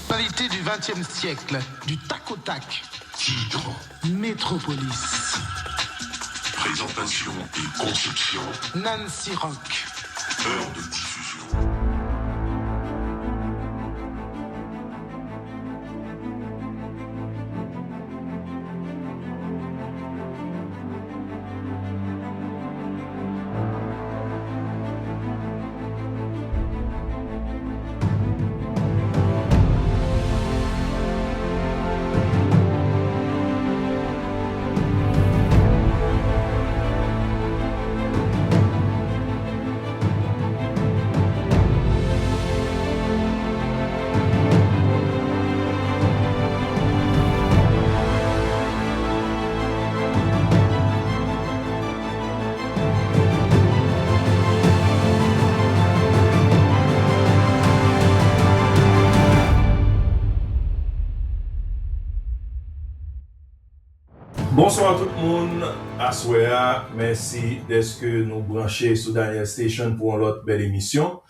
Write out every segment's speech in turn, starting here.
Personnalité du XXe siècle, du tac au tac. Titre. Métropolis. Présentation et conception. Nancy Rock. Heure de diffusion. Bonsoir tout le monde, Aswea, merci d'être nous branchés sur Daniel Station pour une autre belle émission.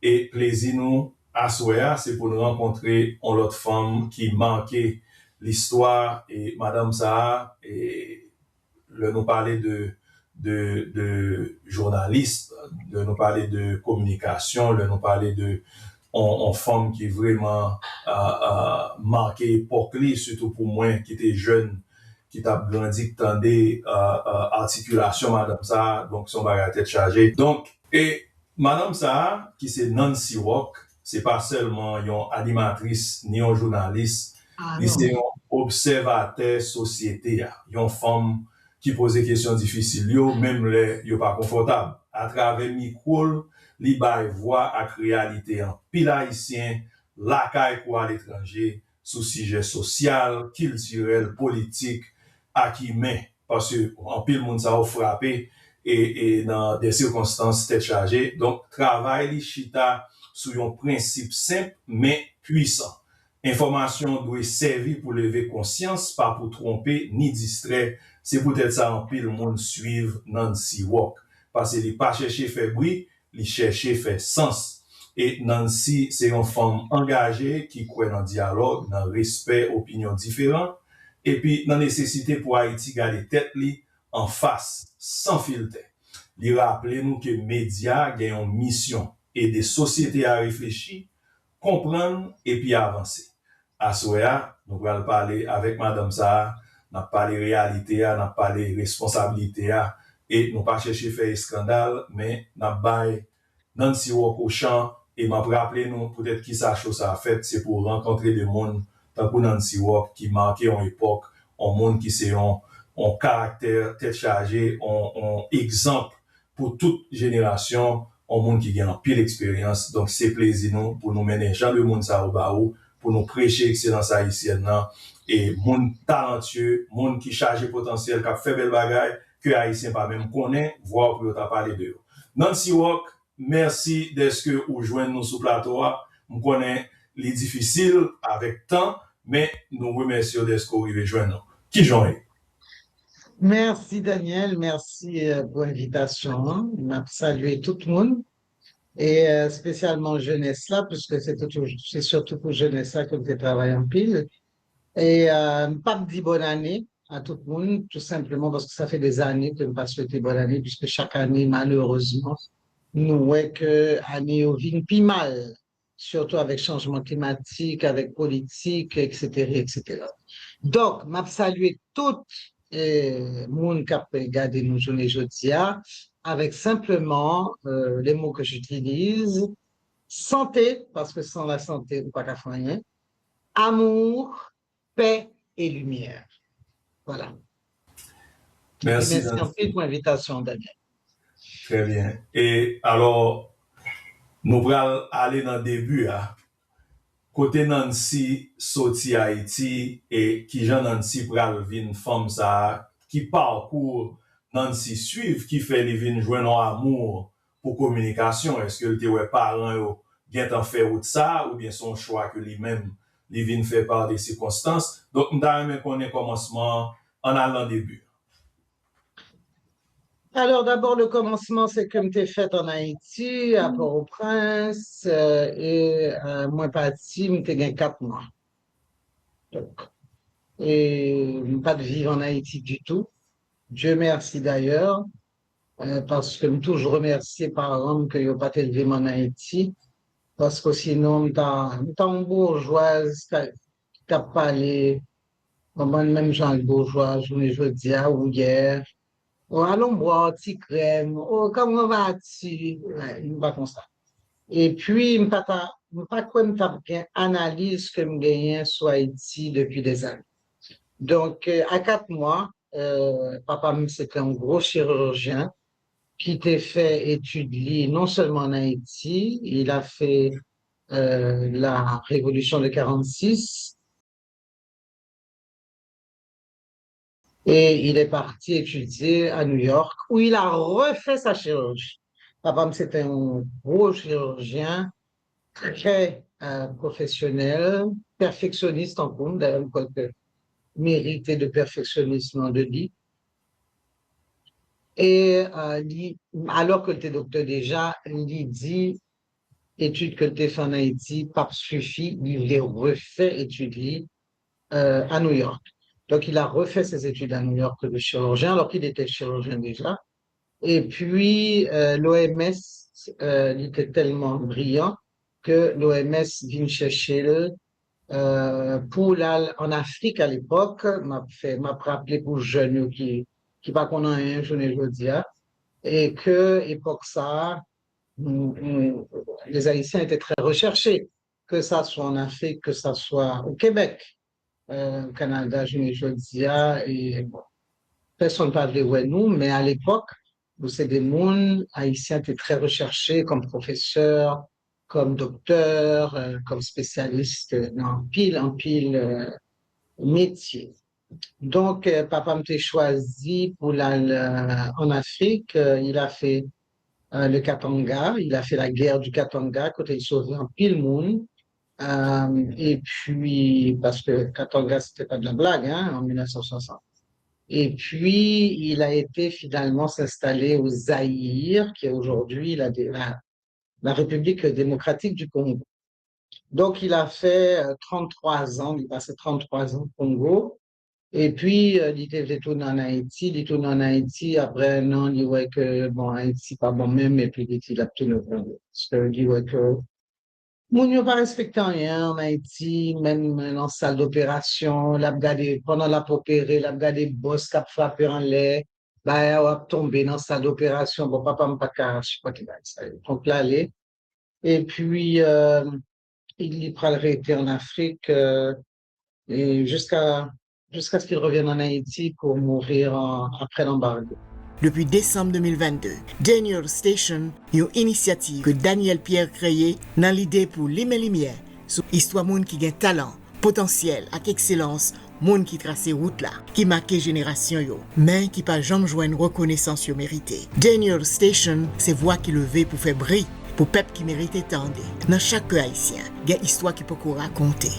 Et plaisir nous, Aswea, c'est pour nous rencontrer une autre femme qui manquait l'histoire et Madame Saha, et nous parler de journaliste, de nous parler de communication, de nous parler de une femme qui vraiment marqué époque, surtout pour moi qui était jeune, qui t'a grandi, qui tendait articulation, Madame Saha, donc son bagage tête chargée. Donc, et Madame Saha, qui c'est Nancy Rock, c'est pas seulement une animatrice ni une journaliste, c'est une observateur société, une femme qui pose des questions difficiles, même les yo pas confortable. À travers micro, li bay voix à réalité en pile haïtien, la caille pour à l'étranger, sous sujet social, culturel, politique, à qui met, parce que en pile monde ça a frappé et dans des circonstances tête chargée. Donc, travail li chita sur un principe simple mais puissant. Information doit servir pour lever conscience, pas pour tromper ni distraire. C'est peut-être ça en pile monde suivre Nancy Rock. Parce qu'il n'est pas cherché faire bruit, il cherche faire sens. Et Nancy, c'est une femme engagée qui croit dans le dialogue, dans le respect, opinions différentes, et puis dans la nécessité pour Haïti garder tête li en face, sans filtre. Il rappelle nous que les médias ont une mission et des sociétés à réfléchir, comprendre et puis avancer. À Soya, nous allons parler avec Madame Saha, nous allons parler réalité, nous allons parler responsabilité, et nous pas chercher faire scandale, mais nous allons Nancy Rock au champ, et m'a rappelé nous peut-être qui sa chose à fait, c'est pour rencontrer des monde tant que Nancy Rock qui marquait en époque, un monde qui c'est un caractère tête chargé, un exemple pour toute génération, un monde qui a une pile expérience. Donc c'est plaisir nous pour nous mener Jean le monde ça au baou, pour nous prêcher excellence haïtienne et monde talentueux, monde qui chargé potentiel, qui a fait belle bagaille que haïtien pas même connaît, voir pour t'a parler de eux. Nancy Rock, merci d'être que vous joignez nous sur plateau. On connaît les difficiles avec temps, mais nous remercions d'être que vous arrivez joindre nous. Qui joint? Merci Daniel, merci pour l'invitation. Je salue tout le monde et spécialement jeunesse là, puisque c'est surtout pour jeunesse là que je travaille en pile. Et pas me dire bonne année à tout le monde, tout simplement parce que ça fait des années que je ne pas souhaiter bonne année, puisque chaque année, malheureusement, nous voyons que l'année vient plus mal, surtout avec changement climatique, avec politique, etc., etc. Donc, je salue tout le monde qui a regardé nos journées jeudi avec simplement les mots que j'utilise. Santé, parce que sans la santé, on ne peut pas faire rien. Amour, paix et lumière. Voilà. Merci. Merci en plus pour l'invitation, Daniel. Très bien. Et alors, nous allons aller dans le début. Côté Nancy sorti Haïti et qui Jean Nancy pral vin femme ça qui parcourt Nancy suivre qui fait les vin joindre amour pour communication. Est-ce que le ouais parents yo bien t'en fait ou ça ou bien son choix que lui-même les vin fait par des circonstances. Donc nous avons qu'on est commencement en allant début. Alors, d'abord, le commencement, c'est comme tu es fait en Haïti, à Port-au-Prince, et moi, parti, je gagné 4 mois. Donc, et pas de vivre en Haïti du tout. Dieu merci d'ailleurs, parce que je toujours remercié par exemple que n'ont pas élevé en Haïti, parce que sinon, t'as une bourgeoise qui a parlé, même Jean bourgeois, je dis, ou hier. Oh, allons boire, petit crème. Oh, comment vas-tu? Ouais, il pas comme ça. Et puis, je ne pas quoi me faire analyse que je gagne sur Haïti depuis des années. Donc, à 4 mois, papa, c'était un gros chirurgien qui t'a fait étudier non seulement en Haïti, il a fait la révolution de 46 et il est parti étudier à New York où il a refait sa chirurgie. Papa, c'était un gros chirurgien, très professionnel, perfectionniste en compte, d'ailleurs, quelques mérité de perfectionnisme de dit. Et alors que tu es docteur déjà, il dit, études que tu as fait en Haïti, pas suffit, il les refait étudier à New York. Donc, il a refait ses études à New York de chirurgien, alors qu'il était chirurgien déjà. Et puis, l'OMS, il était tellement brillant que l'OMS vient chercher pour en Afrique à l'époque, m'a rappelé pour jeunes qui pas qu'on a un journée aujourd'hui, et que, époque ça, les Haïtiens étaient très recherchés, que ça soit en Afrique, que ça soit au Québec, au Canada, je dis, et bon, personne ne parlait de nous, mais à l'époque, où c'est des mondes haïtiens étaient très recherchés comme professeurs, comme docteurs, comme spécialistes en pile métier. Donc, papa m'a choisi pour en Afrique. Il a fait le Katanga, il a fait la guerre du Katanga, côté il sauvé en pile monde. Et puis, parce que Katanga, c'était pas de la blague, hein, en 1960. Et puis, il a été finalement s'installer au Zaïre, qui est aujourd'hui la République démocratique du Congo. Donc, il a fait 33 ans, il a passé 33 ans au Congo. Et puis, il était retourné en Haïti. Il est retourné en Haïti. Après un an, il dit que, bon, Haïti, pas bon même. Et puis, il a obtenu le Congo. Parce qu'il dit que, moun yo pas respecté rien en Haïti, même dans la salle d'opération, pendant la opéré, l'a regardé boss qui a frappé en l'air, bah, il a tombé dans la salle d'opération. Bon, papa m'a pas qu'à, je sais pas qui va ça. Donc, là, allez. Et puis, il prend le arrêté en Afrique, et jusqu'à ce qu'il revienne en Haïti pour mourir après l'embargo. Depuis décembre 2022, Daniel Station, une initiative que Daniel Pierre créé dans l'idée pour limer lumière sur histoire moun qui gagne talent, potentiel et excellence, moun qui trace route là, qui marque génération yo, mais qui pas jamais joindre reconnaissance yo mérité. Daniel Station, c'est voix qui levé pour faire briller, pour peuple qui mérite tendre. Dans chaque haïtien, il y a histoire qui peut raconter.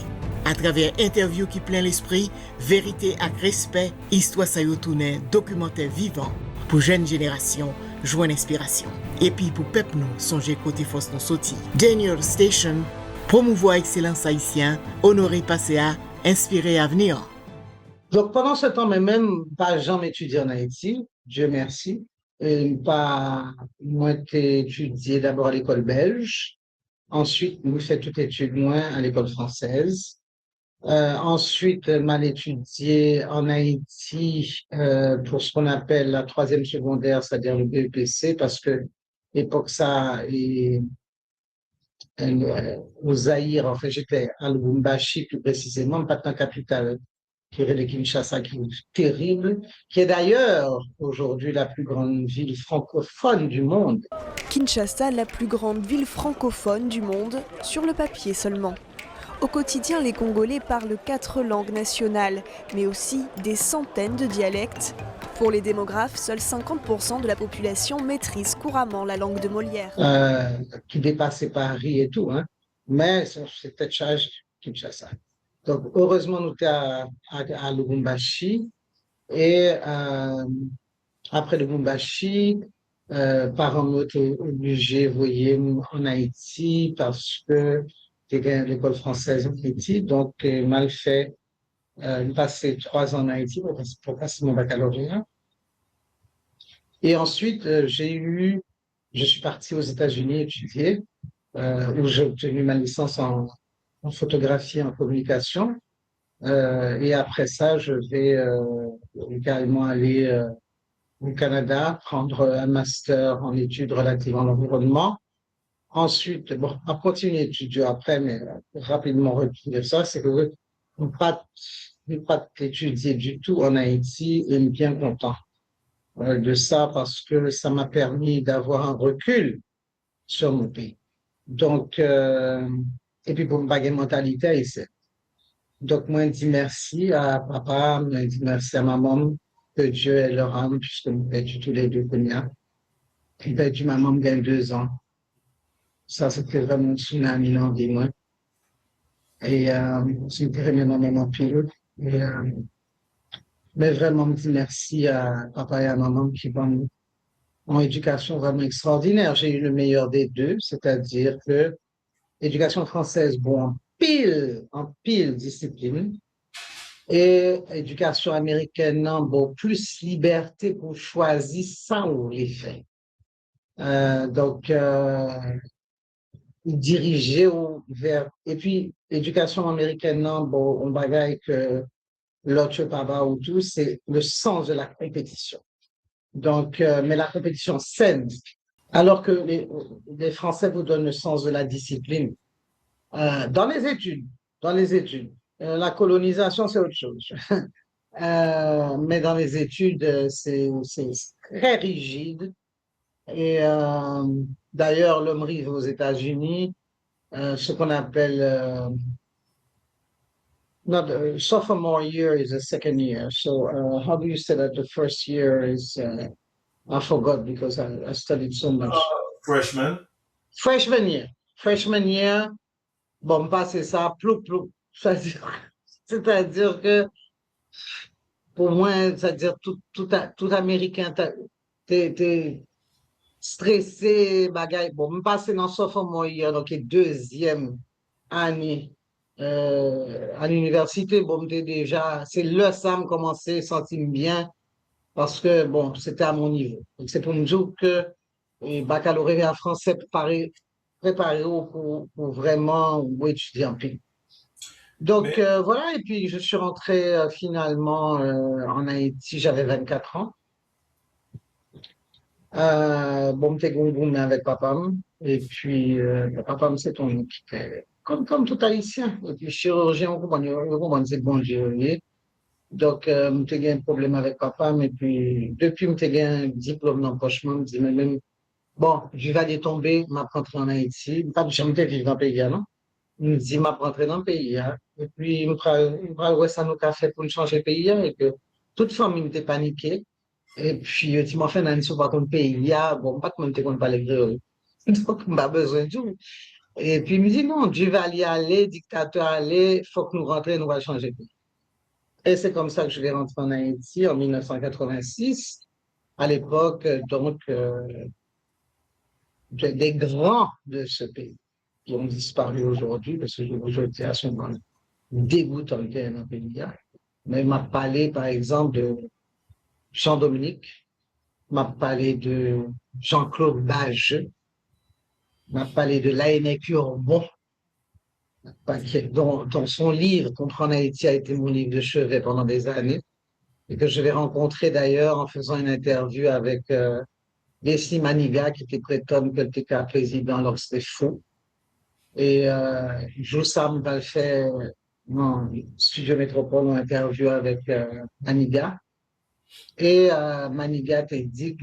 À travers interviews qui plein l'esprit, vérité et respect, histoire ça yo tourne documentaire vivant pour jeunes générations, joindre inspiration. Et puis pour peuple nous, songer côté force nous sorti. Daniel Station, promouvoir excellence haïtien, honorer passé à, inspirer avenir. Donc pendant ce temps, même pas jamais étudié en Haïti, Dieu merci. Moi, j'ai étudié d'abord à l'école belge. Ensuite, nous fait toute étude moins à l'école française. Ensuite, m'a étudié en Haïti pour ce qu'on appelle la troisième secondaire, c'est-à-dire le BEPC, parce que l'époque ça, au Zaïre, en fait, j'étais à Lubumbashi plus précisément, pas dans la capitale, qui est de Kinshasa, qui est terrible, qui est d'ailleurs aujourd'hui la plus grande ville francophone du monde. Kinshasa, la plus grande ville francophone du monde, sur le papier seulement. Au quotidien, les Congolais parlent 4 langues nationales, mais aussi des centaines de dialectes. Pour les démographes, seuls 50% de la population maîtrise couramment la langue de Molière. Qui dépassait Paris et tout, hein. Mais c'est peut-être charge Kinshasa. Donc, heureusement, nous étions à Lubumbashi et Après Lubumbashi, parents m'ont obligé, vous voyez, en Haïti parce que j'étais à l'école française en Haïti, donc mal fait, passé 3 ans en Haïti pour passer mon baccalauréat. Et ensuite, je suis parti aux États-Unis étudier, où j'ai obtenu ma licence en photographie et en communication. Et après ça, je vais également aller au Canada, prendre un master en études relatives à l'environnement. Ensuite, bon, à continuer d'étudier après, mais rapidement retenir ça, c'est que je n'ai pas étudié du tout en Haïti et bien content de ça parce que ça m'a permis d'avoir un recul sur mon pays. Donc, et puis pour une baguette mentalité ici. Donc, moi, je dis merci à papa, je dis merci à maman, que Dieu ait leur âme, puisque nous perdu tous les deux Kenya. J'ai perdu ma maman il y a 2 ans. Ça, c'était vraiment un tsunami dans la vie, moi. Et c'était vraiment ma maman pile. Et, mais vraiment, je dis merci à papa et à maman qui vont en éducation vraiment extraordinaire. J'ai eu le meilleur des deux, c'est-à-dire que l'éducation française, bon, en pile discipline, et éducation américaine, non, bon, plus liberté pour choisir ça ou les faits. Donc, diriger vers, et puis, éducation américaine, non, bon, on bagaille que l'autre pas ou tout, c'est le sens de la compétition. Donc, mais la compétition saine, alors que les Français vous donnent le sens de la discipline. Dans les études, la colonisation, c'est autre chose. Mais dans les études, c'est très rigide. Et d'ailleurs, l'homme arrive aux États-Unis, ce qu'on appelle not sophomore year is a second year. So how do you say that the first year is? I forgot because I studied so much. Freshman. Freshman year. Bon, passer ça, plou. C'est-à-dire que pour moi, c'est-à-dire tout Américain, t'es stressé, bagaille. Bon, me passer dans sophomore year, donc deuxième année à l'université, bon, c'est là ça me commençait à sentir bien parce que, bon, c'était à mon niveau. Donc, c'est pour me dire que le baccalauréat français préparé pour vraiment étudier en pays. Donc, voilà, et puis je suis rentré finalement en Haïti, j'avais 24 ans. Bon, j'étais gongoumé avec papa, et puis papa, c'est ton comme tout Haïtien, et puis chirurgien, on comprend, c'est bon chirurgien. Donc, j'ai un problème avec papa, mais puis depuis, j'ai un diplôme d'empochement, je me dis même, bon, je vais aller tomber, m'apprendre en Haïti, pas jamais vivre dans le pays, non? Il me dit, m'apprendre dans le pays, hein? Et puis, il me prend ça nos cafés pour changer le pays, hein? Et que toute famille m'était paniquée. Et puis, tu m'as fait un sur pas ton pays, bon, pas que même qu'on parle créole. Donc, on a besoin de tout. Et puis, il me dit, non, Dieu va y aller, dictateur aller, faut que nous rentrions, nous va changer le pays. Et c'est comme ça que je vais rentrer en Haïti en 1986. À l'époque, donc, des grands de ce pays qui ont disparu aujourd'hui, parce que aujourd'hui, elles sont dégoûtantes dans le pays. Mais il m'a parlé, par exemple, de Jean-Dominique, m'a parlé de Jean-Claude Bage, m'a parlé de Laënec Urbon, dont son livre Contre en Haïti a été mon livre de chevet pendant des années, et que je vais rencontrer d'ailleurs en faisant une interview avec Leslie Maniga, qui était prétendre que était président alors que c'était faux. Et Joussam va le faire dans Studio Métropole en interview avec Maniga. Et Maniga t'a dit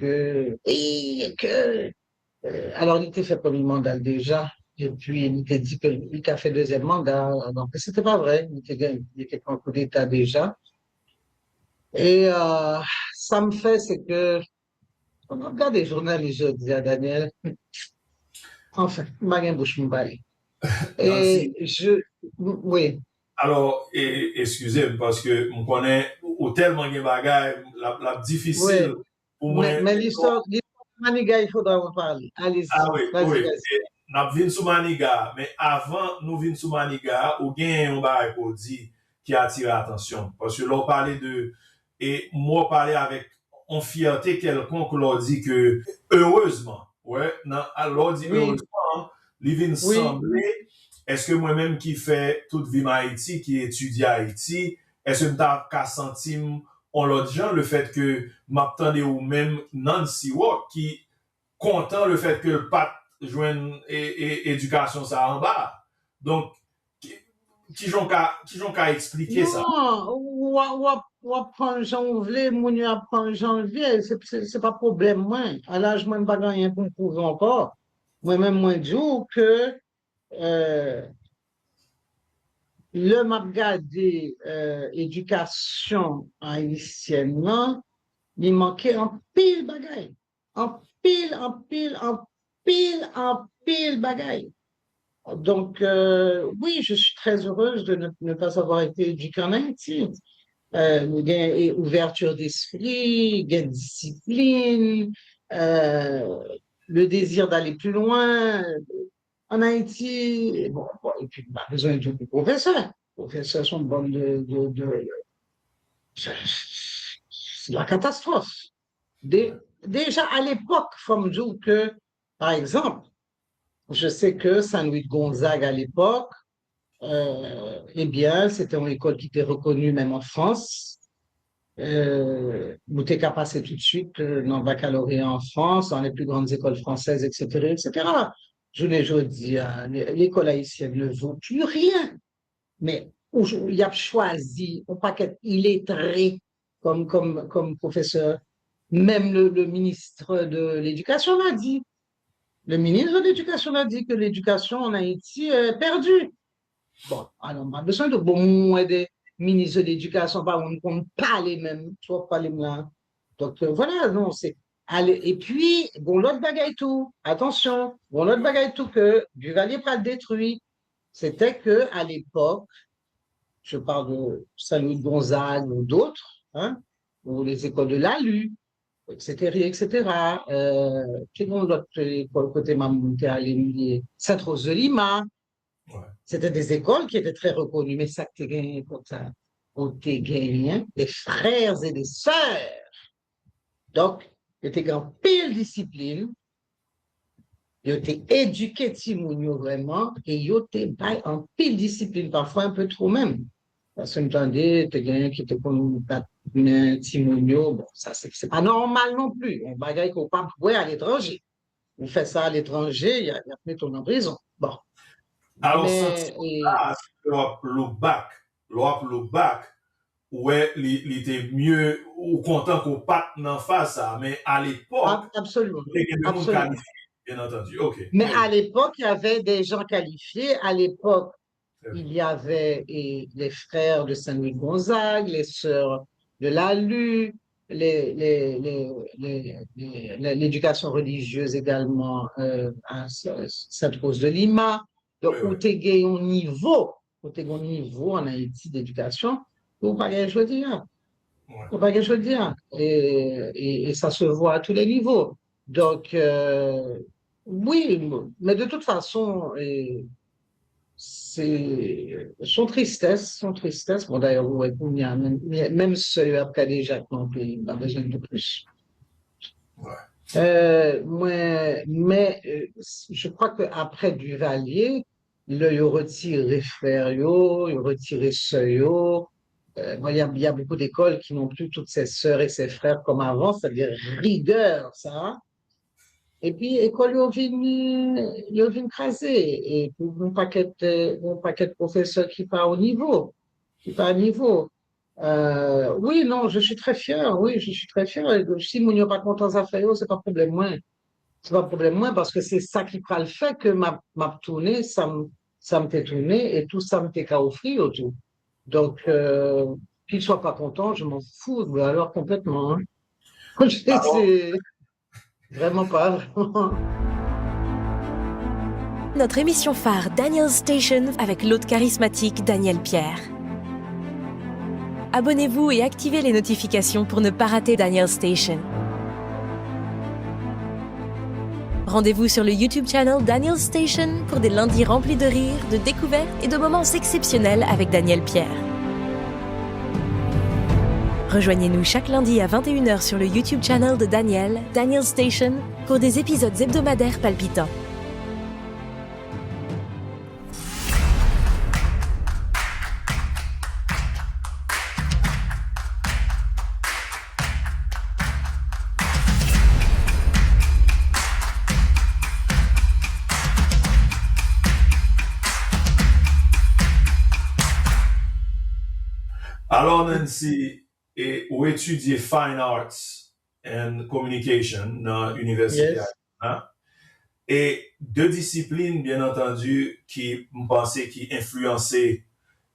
alors il était fait premier mandat déjà, et puis il t'a dit qu'il a fait deuxième mandat, donc c'était pas vrai, il était en coup d'état déjà. Et ça me fait, c'est que on regarde les journaux les jeudis à Daniel. Enfin, je bouche me parler. Et oui. Alors, excusez-moi, parce que je connais tellement de bagages, la difficile Oui. Ou mwen... Mais l'histoire de Maniga, il faudra en parler. Allez-y. Ah oui, Vas-y, oui. vas-y. Nap vin sou Maniga, men avan nou vin sou Maniga, ou gen yon bagay ko di ki atire atensyon. Parce que l'on parlait de... Et moi, parler avec en fierté quelconque, l'on dit que heureusement, ouais, l'on dit Oui. heureusement, li vin Oui. semblé, est-ce que moi-même qui fait toute vie en Haïti, qui étudie à Haïti, est-ce que m'ta ka sentim on l'autre gens le fait que m'attendais ou même Nancy Walk qui content le fait que le pat joigne éducation ça en bas. Donc, qui j'ont qu'à expliquer ça? Non, ou apprend janvier, moun yo apprend janvier, c'est pas problème, moi. À l'âge, moi, pas rien pour me prouver encore. Moi-même, moi, dis que, le m'a regardé, éducation haïtienne, non, il manquait un pile bagaille. En pile bagaille. Donc, oui, je suis très heureuse de ne pas avoir été éduquée en Haïti. Et ouverture d'esprit, gain de discipline, le désir d'aller plus loin. En Haïti, et bon, et puis, pas besoin de professeurs. Les professeurs sont bons c'est la catastrophe. Déjà à l'époque, faut me dire que, par exemple, je sais que Saint-Louis de Gonzague à l'époque, eh bien, c'était une école qui était reconnue même en France. Nous t'es qu'à passer tout de suite dans le baccalauréat en France, dans les plus grandes écoles françaises, etc., etc. Je l'ai dit, l'école haïtienne ne vaut plus rien. Mais il a choisi un paquet illettré comme professeur. Même le ministre de l'Éducation l'a dit. Le ministre de l'Éducation a dit que l'éducation en Haïti est perdue. Bon, alors, on a besoin de bon des ministres de l'Éducation, on ne compte pas les mêmes, tu vois, pas les mêmes. Donc, voilà, non, c'est. Allez, et puis, bon, l'autre bagaille tout, attention, bon, l'autre bagaille tout que Duvalier pas le détruit, c'était que à l'époque, je parle de Saint-Louis de Gonzague ou d'autres, hein, ou les écoles de l'ALU, etc. Tout le monde l'autre école côté Mamouté à l'Émilie, Sainte-Rose de Lima. Ouais. C'était des écoles qui étaient très reconnues, mais ça que t'es gagné pour ça. On t'es gagné des frères et des sœurs. Donc, il était en pile discipline, il était éduqué Timounio vraiment, et il était en pile discipline, parfois un peu trop même. Parce que m'entendez, t'es gagné qui était pour nous battre Timounio, bon, ça c'est pas normal non plus. On bagaille qu'on pas pouvoir à l'étranger. On fait ça à l'étranger, il y a mis ton en prison. Bon. Alors, le bac, ouais, il était mieux ou content qu'on parte en face ça, mais à l'époque, absolument. Bien entendu, ok. Mais à l'époque, il y avait des gens qualifiés. À l'époque, il y avait les frères de Saint-Louis de Gonzague, les sœurs de l'ALU, l'éducation religieuse également à Sainte-Rose de Lima. Donc, où tu as un niveau en Haïti d'éducation, ou pas je veux dire. Et ça se voit à tous les niveaux. Donc, oui, mais de toute façon, son tristesse. Bon, d'ailleurs, même ceux après déjà qu'on a besoin de plus. Ouais. Mais je crois qu'après Duvalier, il a retiré frère, il a retiré sœur. Il y a beaucoup d'écoles qui n'ont plus toutes ces sœurs et ces frères comme avant, c'est-à-dire rigueur, ça. Et puis, l'école, ils ont crasé. Et puis, un paquet de professeurs qui part au niveau. Oui, non, je suis très fier. Oui, je suis très fier. Si mon n'est pas content à faire, c'est pas problème moins. C'est pas problème moins parce que c'est ça qui prend le fait que m'a tourné, ça me fait tourner et tout ça me fait offrir autour. Donc, qu'il soit pas content, je m'en fous, mais alors complètement. Hein. C'est vraiment pas, vraiment. Notre émission phare Daniel Station avec l'hôte charismatique Daniel Pierre. Abonnez-vous et activez les notifications pour ne pas rater Daniel Station. Rendez-vous sur le YouTube channel Daniel Station pour des lundis remplis de rires, de découvertes et de moments exceptionnels avec Daniel Pierre. Rejoignez-nous chaque lundi à 21h sur le YouTube channel de Daniel Station, pour des épisodes hebdomadaires palpitants. Alors, Nancy, ou étudier Fine Arts and Communication dans l'université. Yes. Hein? Et deux disciplines, bien entendu, qui me pensais qui influençaient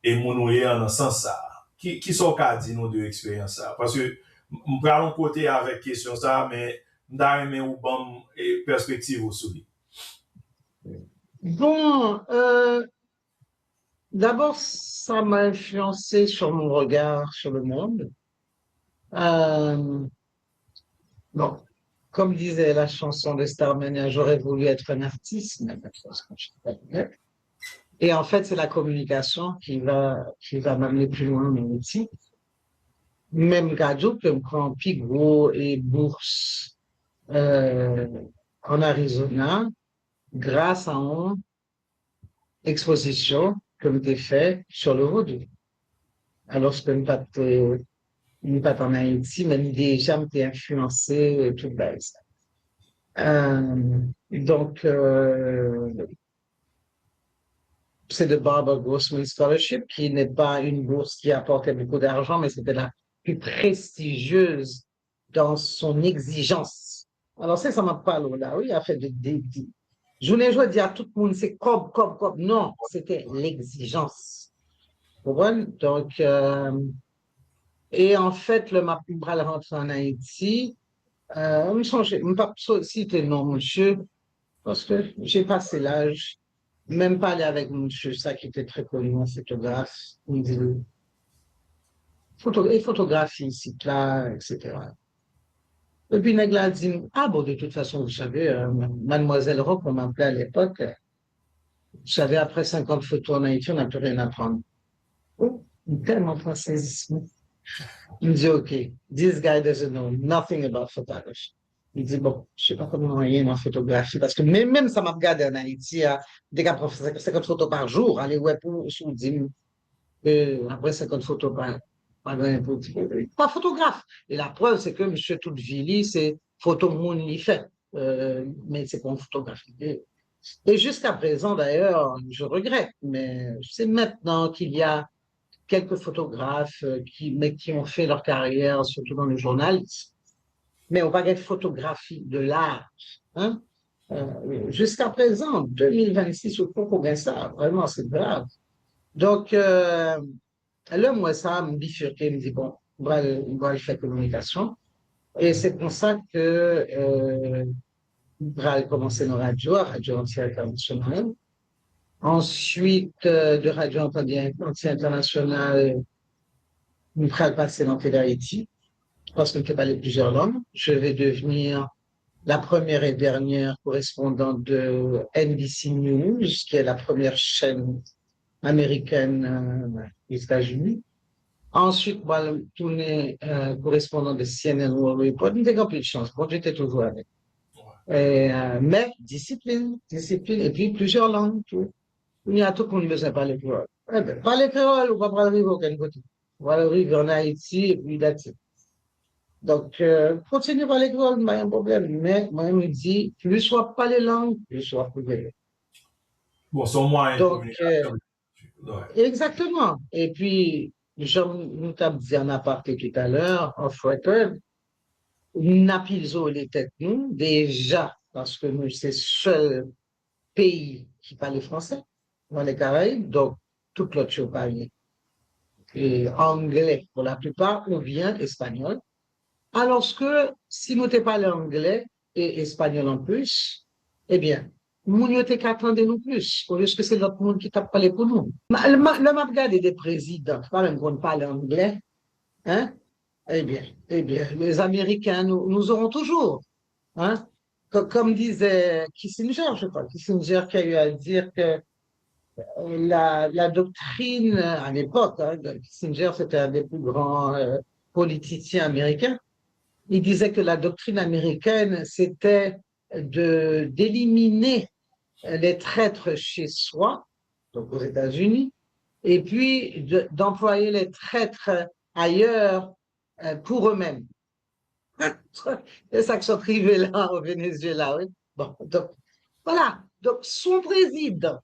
et m'oublier dans ce sens ça. Qui sont qu'à dire nos deux expériences ça? Parce que je prends un côté avec question ça, mais je aimé ou bon perspective au souris. Bon, d'abord, ça m'a influencé sur mon regard sur le monde. Bon, comme disait la chanson de Starmania, j'aurais voulu être un artiste, mais parce que je suis pas bien. Et en fait, c'est la communication qui va m'amener plus loin dans mon métier. Même cadeau que me prend Pigou et bourse en Arizona grâce à une exposition que j'ai fait sur le vaudou. Alors, je ne pas en Haïti, mais déjà m'était influencé tout base. Donc, c'est de Barbara Grossman Scholarship, qui n'est pas une bourse qui apportait beaucoup d'argent, mais c'était la plus prestigieuse dans son exigence. Alors, ça m'a parlé là. Oui, il a fait je ne dire à tout le monde, c'est comme. Non, c'était l'exigence. Vous voyez? Donc, et en fait, le m'a rentré en Haïti. Je ne vais pas citer non, monsieur, parce que j'ai passé l'âge. Même parler avec monsieur, ça qui était très connu, un photographe. Il me dit, photographie ici, là, etc. Et puis, Nègre a dit, ah bon, de toute façon, vous savez, Mademoiselle Rock, on m'appelait à l'époque, vous savez, après 50 photos en Haïti, on n'a plus rien à prendre. Oh, tellement françaisisme. Il me dit, OK, this guy doesn't know nothing about photography. Il dit, bon, je ne sais pas comment rien en photographie, parce que même ça m'a regardé en Haïti, dès qu'après 50 photos par jour, allez, ouais, pour sous 10 après 50 photos pas photographe. Et la preuve, c'est que M. Toutevilly, c'est photo monde il fait, mais c'est pas une photographie. Et jusqu'à présent, d'ailleurs, je regrette, mais c'est maintenant qu'il y a quelques photographes qui ont fait leur carrière, surtout dans le journalisme. Mais on va dire photographie de l'art. Hein? Jusqu'à présent, 2026, au cours de ça, vraiment, c'est grave. Donc, là, moi, ça me bifurqué, me dit, bon, on va faire communication. Et c'est pour ça que on va commencer dans Radio Entière Internationale. Ensuite, de Radio Entière Internationale, on va passer dans Télé-Haïti, parce qu'on peut parler plusieurs langues. Je vais devenir la première et dernière correspondante de NBC News, qui est la première chaîne américaine des États-Unis. Ensuite, moi, tourner correspondant de CNN World Report. J'ai plus de chance. Bon, j'étais toujours avec. Mais discipline, et puis plusieurs langues. Tout. Il y a tout qu'on besoin de parler créole. Parler créole, on va pas arriver aucun côté. On va arriver en Haïti et puis là-dessus. Donc, continuer par les créoles, pas un problème. Mais moi, je me dis, plus soit pas les langues, plus soit privé. Bon, son moyen de Donc, communication. exactement. Et puis, nous t'avons dit en aparté tout à l'heure, off record, Napilzo les têtes nous, déjà, parce que nous, c'est le seul pays qui parle français dans les Caraïbes, donc tout l'autre chose parle et anglais pour la plupart, ou bien espagnol. Alors que si nous te parlons anglais et espagnol en plus, eh bien, nous ne qu'attendre nous plus, au lieu que c'est l'autre monde qui t'a parlé pour nous. Le m'a regardé des présidents, pas même qu'on parle anglais, hein? Eh bien, les Américains, nous aurons toujours, hein? comme disait Kissinger, je crois, Kissinger qui a eu à dire que la doctrine, à l'époque, hein, Kissinger, c'était un des plus grands politiciens américains, il disait que la doctrine américaine, c'était d'éliminer les traîtres chez soi, donc aux États-Unis, et puis d'employer les traîtres ailleurs pour eux-mêmes. C'est ça que sont arrivés là au Venezuela, oui. Bon, donc, voilà. Donc, son président,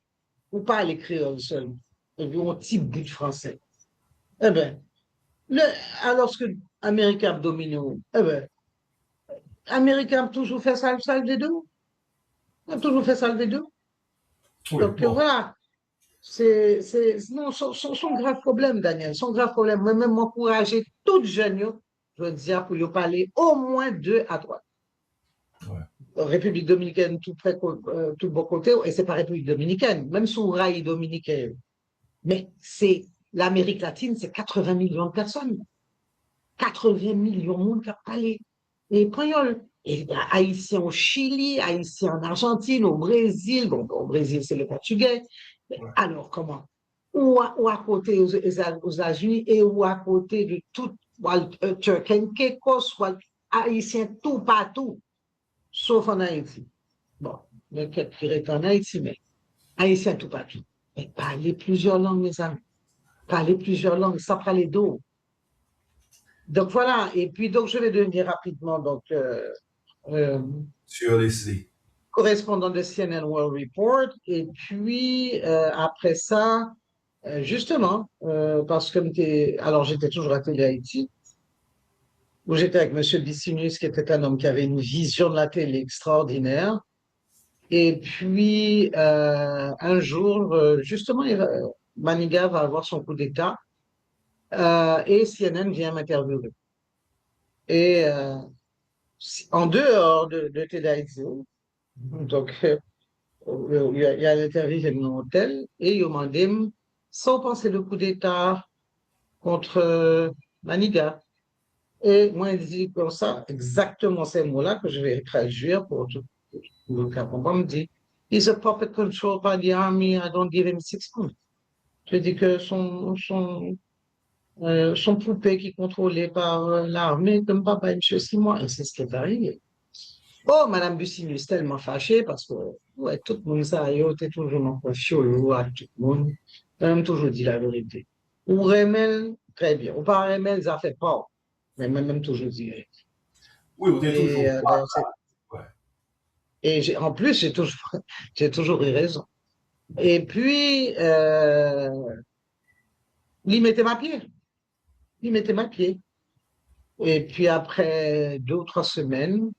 ou pas les créoles seulement, et puis un petit bout de français. Eh bien, alors que l'Amérique a dominé, eh bien, l'Amérique a toujours fait ça, le dos. A toujours fait ça, le dos. Oui, Donc, bon. voilà. Non, son grave problème, Daniel, son grave problème. Moi-même, m'encourager toute jeune, je veux dire, pour lui parler au moins 2 à 3. Ouais. République dominicaine, tout près, tout bon côté, et c'est pas République dominicaine, même sous rail dominicain. Mais c'est l'Amérique latine, c'est 80 millions de personnes. 80 millions de monde qui parlent espagnol. Et haïtiens au Chili, haïtiens en Argentine, au Brésil. Bon, au Brésil, c'est le portugais. Ouais. Alors, comment? Ou à côté aux États-Unis et ou à côté de tout, Turken Kekos, haïtiens tout partout, sauf en Haïti. Bon, le qui est en Haïti, mais haïtiens tout partout. Mais parler plusieurs langues, mes amis. Parler plusieurs langues, ça parler d'eau. Donc voilà, et puis donc je vais devenir rapidement Sur les C. correspondant de CNN World Report, et puis après ça, justement, parce que alors j'étais toujours à Télé Haïti, où j'étais avec M. Bicinus, qui était un homme qui avait une vision de la télé extraordinaire, et puis un jour, justement, Maniga va avoir son coup d'État, et CNN vient m'interviewer. Et en dehors de Télé-Haïti, donc il y a l'interview dans mon hôtel et ils m'ont dit, sans penser le coup d'État contre Maniga. Et moi, il dit comme ça, exactement ces mots-là que je vais traduire pour tout le cas. On me dit, he's a puppet controlled by the army, I don't give him 6 months. Je dis que son poupée qui est contrôlé par l'armée, comme papa une chose 6 mois, et c'est ce qui est arrivé. Oh, Madame Bussinus, tellement fâchée parce que ouais, tout le monde, ça, yo, t'es toujours mon fiolo à tout le monde. Elle m'a toujours dit la vérité. Ou remel, très bien. Ou pas remel, ça fait pas. Mais même toujours dit. Oui, vous êtes toujours. Ouais. Et en plus, j'ai toujours eu raison. Et puis, il mettait ma pied. Il mettait ma pied. Et puis après 2 ou 3 semaines,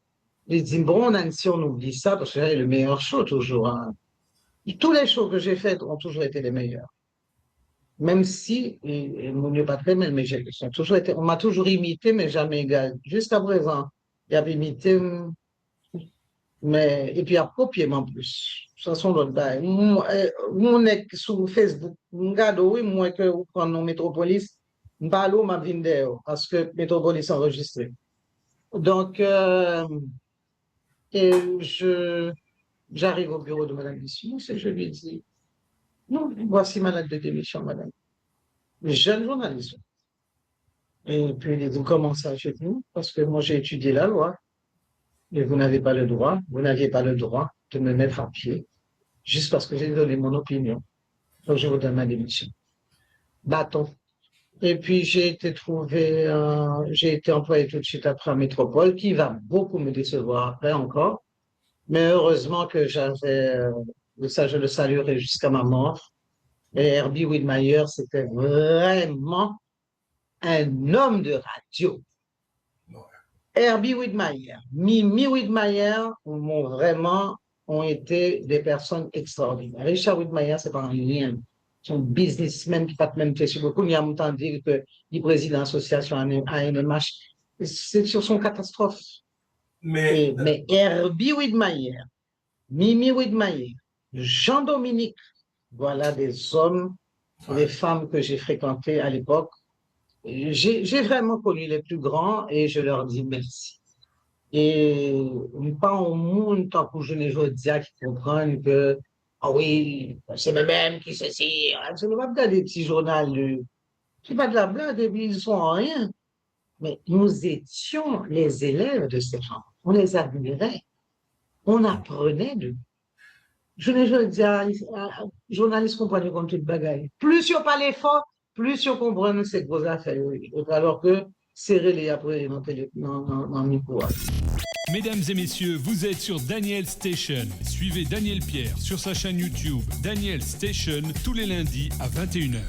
il dit, bon, Nancy, on oublie ça, parce que c'est le meilleur show toujours. Hein. Tous les shows que j'ai faits ont toujours été les meilleurs. Même si, et mon Dieu, pas très mal, mais on m'a toujours imité, mais jamais égal. Jusqu'à présent, il y avait imité, mais, et puis à copier en plus. De toute façon, l'autre bail. Mon est sur Facebook, regarde, oui, moi, que vous prenez Métropolis, je parle ma vidéo, parce que Métropolis enregistré. Donc, et j'arrive au bureau de Mme Bismus et je lui dis, non, voici ma lettre de démission, madame. Jeune journaliste. Et puis, il dit, vous commencez à chez nous, parce que moi, j'ai étudié la loi, et vous n'aviez pas le droit de me mettre à pied, juste parce que j'ai donné mon opinion. Donc, je vous donne ma démission. Bâton. Et puis, j'ai été employé tout de suite après à Métropole, qui va beaucoup me décevoir après encore. Mais heureusement que j'avais, ça je le saluerai jusqu'à ma mort. Et Herbie Widmeyer, c'était vraiment un homme de radio. Herbie Widmeyer, Mimi Widmeyer ont été des personnes extraordinaires. Richard Widmeyer, c'est pas un lien. Son businessman qui pas même fait beaucoup. Il y a longtemps dire que le président de l'association ANMH, c'est sur son catastrophe. Mais Herbie Widmeyer, Mimi Widmeyer, Jean-Dominique, voilà des hommes, des femmes que j'ai fréquentées à l'époque. J'ai vraiment connu les plus grands et je leur dis merci. Et pas au monde, tant que je ne veux dire, qui comprennent que, ah oui, c'est même qui ceci. Je ne vais pas regarder des petits journaux. C'est pas de la blague, et puis ils sont en rien. Mais nous étions les élèves de ces gens. On les admirait. On apprenait d'eux. Je ne veux dire, journalistes comprennent comme toute bagaille. Plus ils parlent fort, plus ils comprennent ces grosses affaires. Alors que serrer les après dans le micro. Mesdames et messieurs, vous êtes sur Daniel Station. Suivez Daniel Pierre sur sa chaîne YouTube Daniel Station tous les lundis à 21h.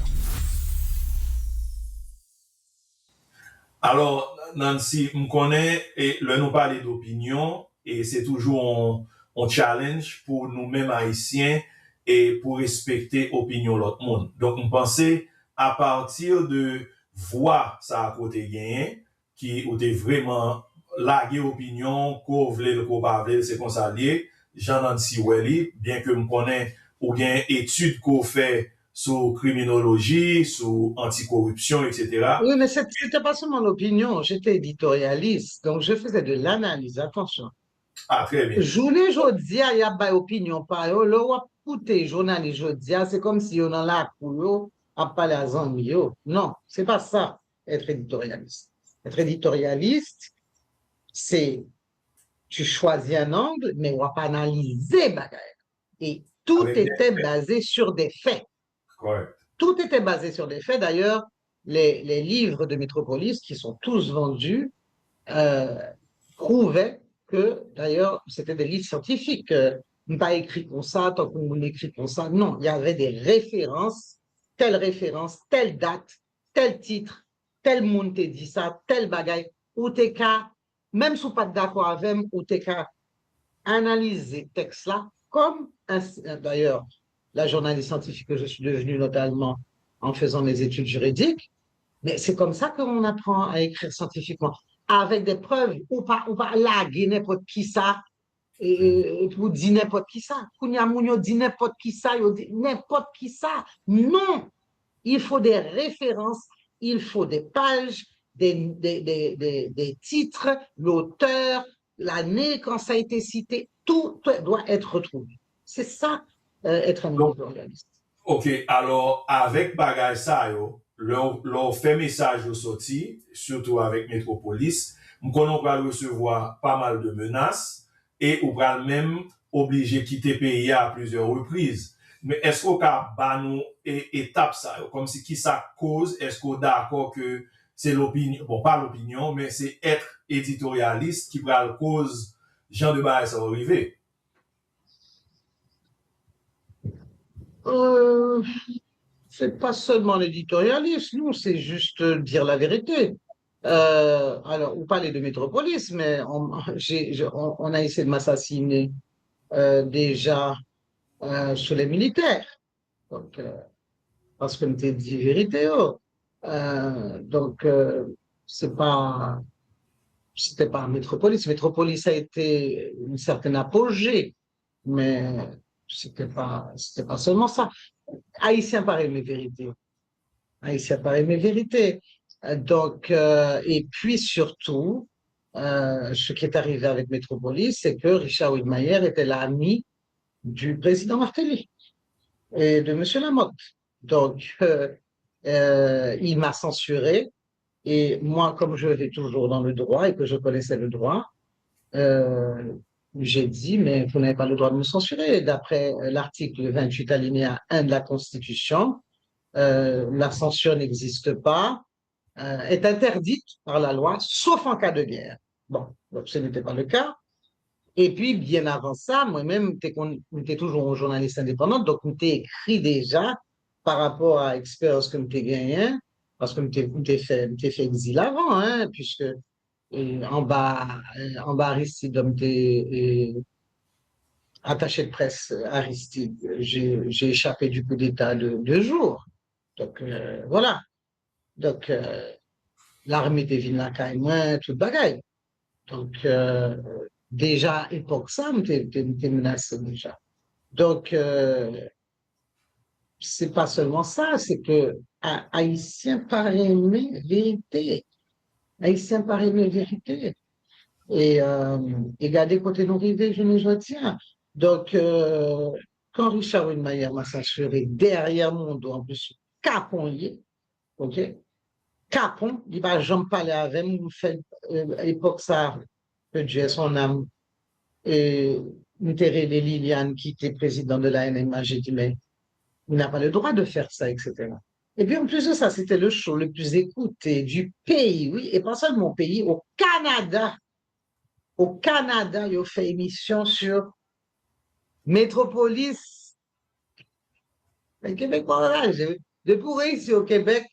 Alors, Nancy, me connaît et le nous parler d'opinion et c'est toujours un challenge pour nous-mêmes haïtiens et pour respecter l'opinion de l'autre monde. Donc, on pensait à partir de voix ça à côté gagné qui ou vraiment laguer opinion, qu'on vle le qu'on pas vle, c'est qu'on s'allier. Jean-Nancy Welly, bien que me connaît ou bien études qu'on fait sur criminologie, sur anticorruption, etc. Oui, mais c'était pas seulement l'opinion, j'étais éditorialiste, donc je faisais de l'analyse, attention. Ah, très bien. Journée jodi a, y a pas opinion par yo, le wap koute journaliste jodi a, c'est comme si on en la pour yo, a parler à zanmi yo. Non, c'est pas ça, être éditorialiste. Être éditorialiste, c'est, tu choisis un angle, mais on va pas analyser bagay. Et tout était basé sur des faits. Correct. Tout était basé sur des faits. D'ailleurs, les livres de Métropolis, qui sont tous vendus, prouvaient que, d'ailleurs, c'était des livres scientifiques. Pas écrit comme ça, tant qu'on écrit comme ça. Non, il y avait des références, telle date, tel titre, tel monde te dit ça, tel bagaille, ou t'es qu'à, même si pas d'accord avec, ou t'es qu'à analyser texte là, comme, d'ailleurs, la journaliste scientifique que je suis devenue notamment en faisant mes études juridiques, mais c'est comme ça qu'on apprend à écrire scientifiquement, avec des preuves, ou pas laguer n'importe qui ça, et pour dire n'importe qui ça. Kounya Mounio dit n'importe qui ça, yo dit n'importe qui ça. Non! Il faut des références, il faut des pages, des titres, l'auteur, l'année quand ça a été cité, tout doit être retrouvé. C'est ça, être un éditorialiste. Ok, alors, avec bagay sa yo, leur fait message au sorti, surtout avec Métropolis, nous connaissons va recevoir pas mal de menaces et on va même obligé quitter le pays à plusieurs reprises. Mais est-ce qu'on a bah nous étape ça, comme si qui ça cause, est-ce qu'on est d'accord que c'est l'opinion, bon pas l'opinion, mais c'est être éditorialiste qui prend la cause Jean de Baïs à arriver? C'est pas seulement l'éditorialisme, nous, c'est juste dire la vérité. Alors, vous parlez de Métropolis, mais on a essayé de m'assassiner déjà sur les militaires. Donc, parce que je dit vérité. Oh. Donc, c'était pas Métropolis. Métropolis a été une certaine apogée, mais c'était pas seulement ça. Haïtien paraît mes vérités. Haïtien paraît mes vérités. Donc, et puis surtout, ce qui est arrivé avec Métropolis, c'est que Richard Widmayer était l'ami du président Martelly et de M. Lamotte. Donc, il m'a censuré. Et moi, comme je vais toujours dans le droit et que je connaissais le droit, j'ai dit, mais vous n'avez pas le droit de me censurer. D'après l'article 28 alinéa 1 de la Constitution, la censure n'existe pas, est interdite par la loi, sauf en cas de guerre. Bon, donc ce n'était pas le cas. Et puis, bien avant ça, moi-même, j'étais toujours un journaliste indépendant, donc j'étais écrit déjà par rapport à l'expérience que j'étais gagné, parce que j'étais fait exil avant, hein, puisque en bas Aristide, attaché de presse Aristide, j'ai échappé du coup d'État de 2 jours. Donc, voilà. Donc, l'armée était venue là, moi, toute bagaille. Donc, déjà, époque ça, m'était menacé déjà. Donc, c'est pas seulement ça, c'est que Haïtien paraît aimer vérité. Haïtien paraît aimer vérité. et garder côté nous river, je ne tiens. Donc, quand Richard Widmayer m'a censuré derrière mon dos, en plus, capon, ok? Capon, il va jamais parler avec moi, fait, à l'époque, ça, que Dieu ait son âme, et Thérèse de Liliane, qui était président de la NMA, j'ai dit, mais il n'a pas le droit de faire ça, etc. Et puis, en plus de ça, c'était le show le plus écouté du pays, oui, et pas seulement au pays, au Canada. Au Canada, ils ont fait émission sur Métropolis. Les Québécois, là, depuis ici au Québec,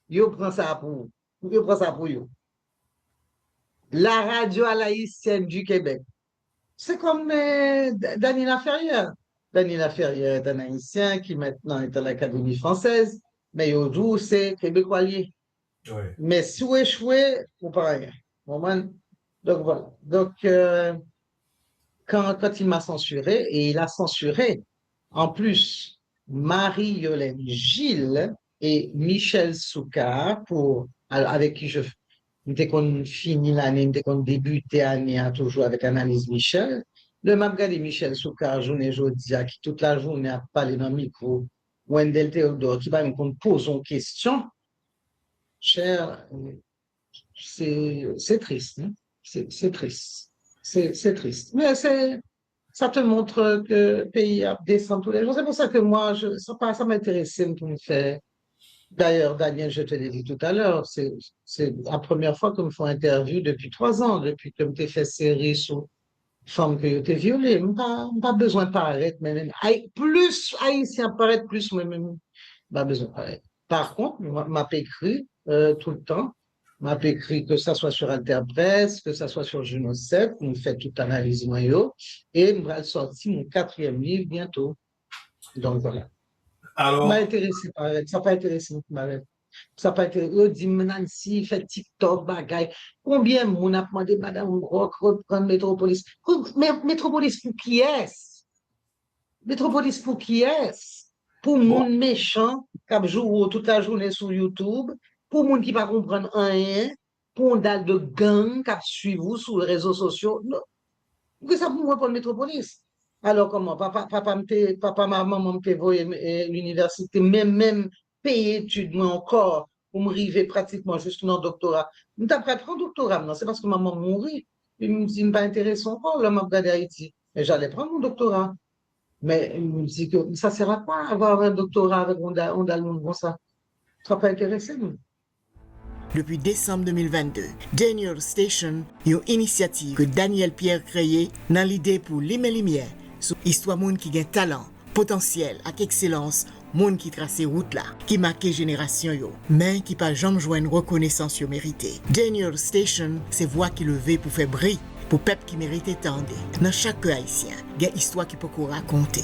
ils prennent ça pour eux. La radio à l'haïtienne du Québec. C'est comme Dany Laferrière. Dany Laferrière est un haïtien qui maintenant est à l'Académie française, mais au c'est québécois lié. Ouais. Mais si vous échouez, vous pas rien. Donc voilà. Donc, quand il m'a censuré, et il a censuré en plus Marie-Yolène Gilles et Michel Souka, avec qui dès qu'on finit l'année, dès qu'on débute l'année, toujours avec Analyse Michel. Le m'a regardé Michel Souka, journée jeudi, qui toute la journée a parlé dans le micro, Wendell Théodore, qui va nous poser une question. Cher, c'est triste, hein? C'est triste. C'est triste. Mais ça te montre que le pays descend tous les jours. C'est pour ça que moi, ça m'intéressait de me faire. D'ailleurs, Daniel, je te l'ai dit tout à l'heure, c'est la première fois que me font interview depuis 3 ans, depuis que je fait série sur femmes qui ont été violées. Je n'ai pas besoin de paraître, mais même, plus haïtien paraître, plus moi-même, pas besoin de paraître. Par contre, m'a écrit tout le temps, m'a écrit que ça soit sur Interpresse, que ça soit sur Juno 7, on fait toute analyse maillot, et on va sortir mon 4e livre bientôt. Donc voilà. Alors, M'a intéressé par elle, ça n'a pas intéressé Marek. Ça n'a pas intéressé. On dit Nancy fait TikTok, bagaille. Combien de monde a demandé Madame Rock reprendre Métropolis? Mais Métropolis pour qui est-ce? Métropolis pour qui est-ce? Pour bon, monde méchant qui joue toute la journée sur YouTube, pour monde qui ne va comprendre rien, pour un dalle de gang qui suit vous sur les réseaux sociaux. Non. Que ça pour moi pour le Métropolis? Alors comment? Maman me voyé l'université, même payer études, moi encore, pour me arriver pratiquement jusqu'au doctorat. Je n'ai pas prendre doctorat, non, c'est parce que maman mourit. Il me dit, pas intéressant encore, là, m'a regardé Haïti. Mais j'allais prendre mon doctorat. Mais il me dit que ça sert à quoi avoir un doctorat avec on a le monde comme ça? Ça n'a pas intéressé, nous. Depuis décembre 2022, Daniel Station, une initiative que Daniel Pierre créé dans l'idée pour limer lumière sur histoire monde qui gagne talent, potentiel avec excellence, monde qui trace route là, qui marque génération yo, mais qui pas jamais joindre reconnaissance yo mérité. Daniel Station, c'est voix qui levé pour faire briller, pour peuple qui mérite étendre. Dans chaque cœur haïtien, il y a une histoire qui peut raconter.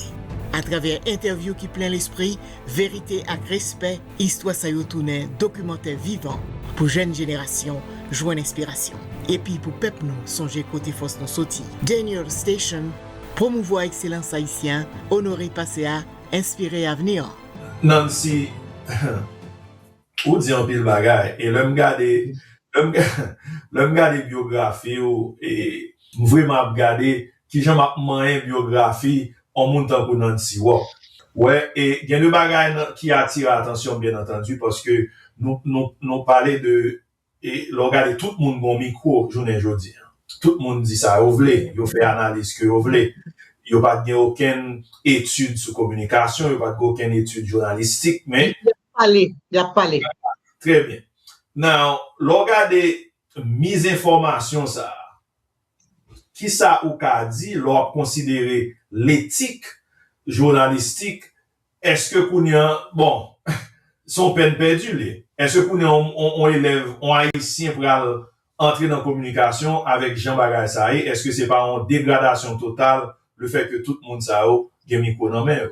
À travers interviews qui plein l'esprit, vérité avec respect, histoire ça y tourne documentaire vivant pour jeunes générations, joindre inspiration. Et puis pour peuple nous, songer côté force nous sorti. Daniel Station, promouvoir excellence haïtien, honorer passé à, inspirer avenir. Nancy, ou dit en pile bagay, et l'homme gade biographie ou, et vraiment gade qui j'aime moyen biographie en montant pour Nancy Walk. Ouais, et il y a des bagages qui attirent l'attention, bien entendu, parce que nous parlons de, et regardez, tout le monde bon micro, journée aujourd'hui. Tout le monde dit ça, vous voulez, vous fait analyse que vous voulez. Il n'y a pas aucune étude sur communication, il n'y a pas aucune étude journalistique, mais. Il y a parlé. Très bien. Now, regardez, mise information, ça. Qui ça ou qu'a dit, lors considérer l'éthique journalistique, est-ce que qu'on y a, bon, son peine perdue, est-ce que qu'on y a, on élève, on haïtien pour entrer dans la communication avec Jean Bagay Saï, est-ce que c'est pas une dégradation totale, le fait que tout le monde ça a des micro dans main,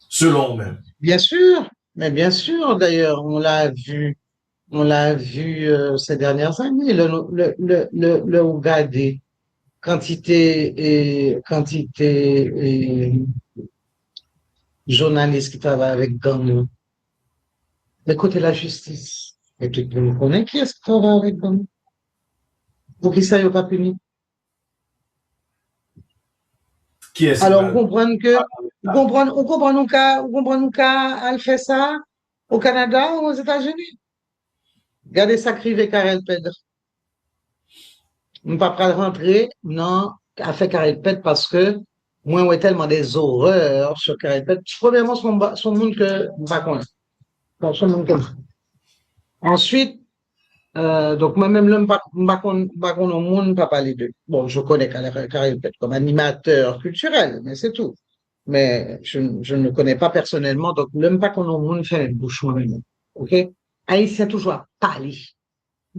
selon même? Bien sûr, mais bien sûr, d'ailleurs, on l'a vu ces dernières années, le Ougandais, quantité journaliste qui travaille avec Gagnon. Mais côté la justice, et tout le monde connaît qui est-ce qui travaille avec Gagnon. Pour qui ça n'est pas puni? Qui est-ce Alors, qui vous comprenez que, vous comprenez qu'elle fait ça au Canada ou aux États-Unis? Regardez ça, crive Karel Pedre. Je ne vais pas rentrer, non, à faire Karel Pedre parce que moi, on a tellement des horreurs sur Karel Pedre. Premièrement, son monde que, pas connaître. Son monde que, ensuite, donc moi-même, là, pas qu'on au monde, pas parler de. Bon, je connais Karel Pett comme animateur culturel, mais c'est tout. Mais je ne le connais pas personnellement, donc même pas qu'on au monde fait une bouche moi-même. OK? Haïtien toujours à parler.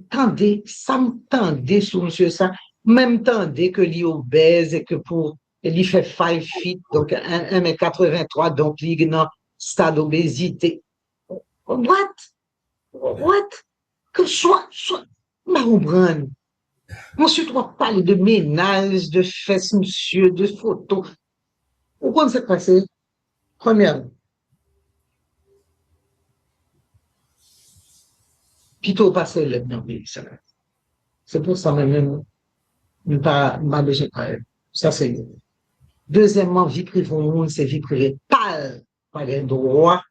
Tendez, ça me tendez sous monsieur ça. Même tendez que l'y obèse et que pour, il fait 5 feet, donc 1,83 m, donc il dans stade d'obésité. What? What? Que soit, ma comprendre. Ensuite, on va parler de ménage, de fesses, monsieur, de photos. Vous comprenez ce qui s'est passé? Premièrement. Plutôt passer le dans le pays, ça. C'est pour ça même, pas besoin de parler. Ça, c'est. Deuxièmement, vie privée au monde, c'est vie privée. Pas les droits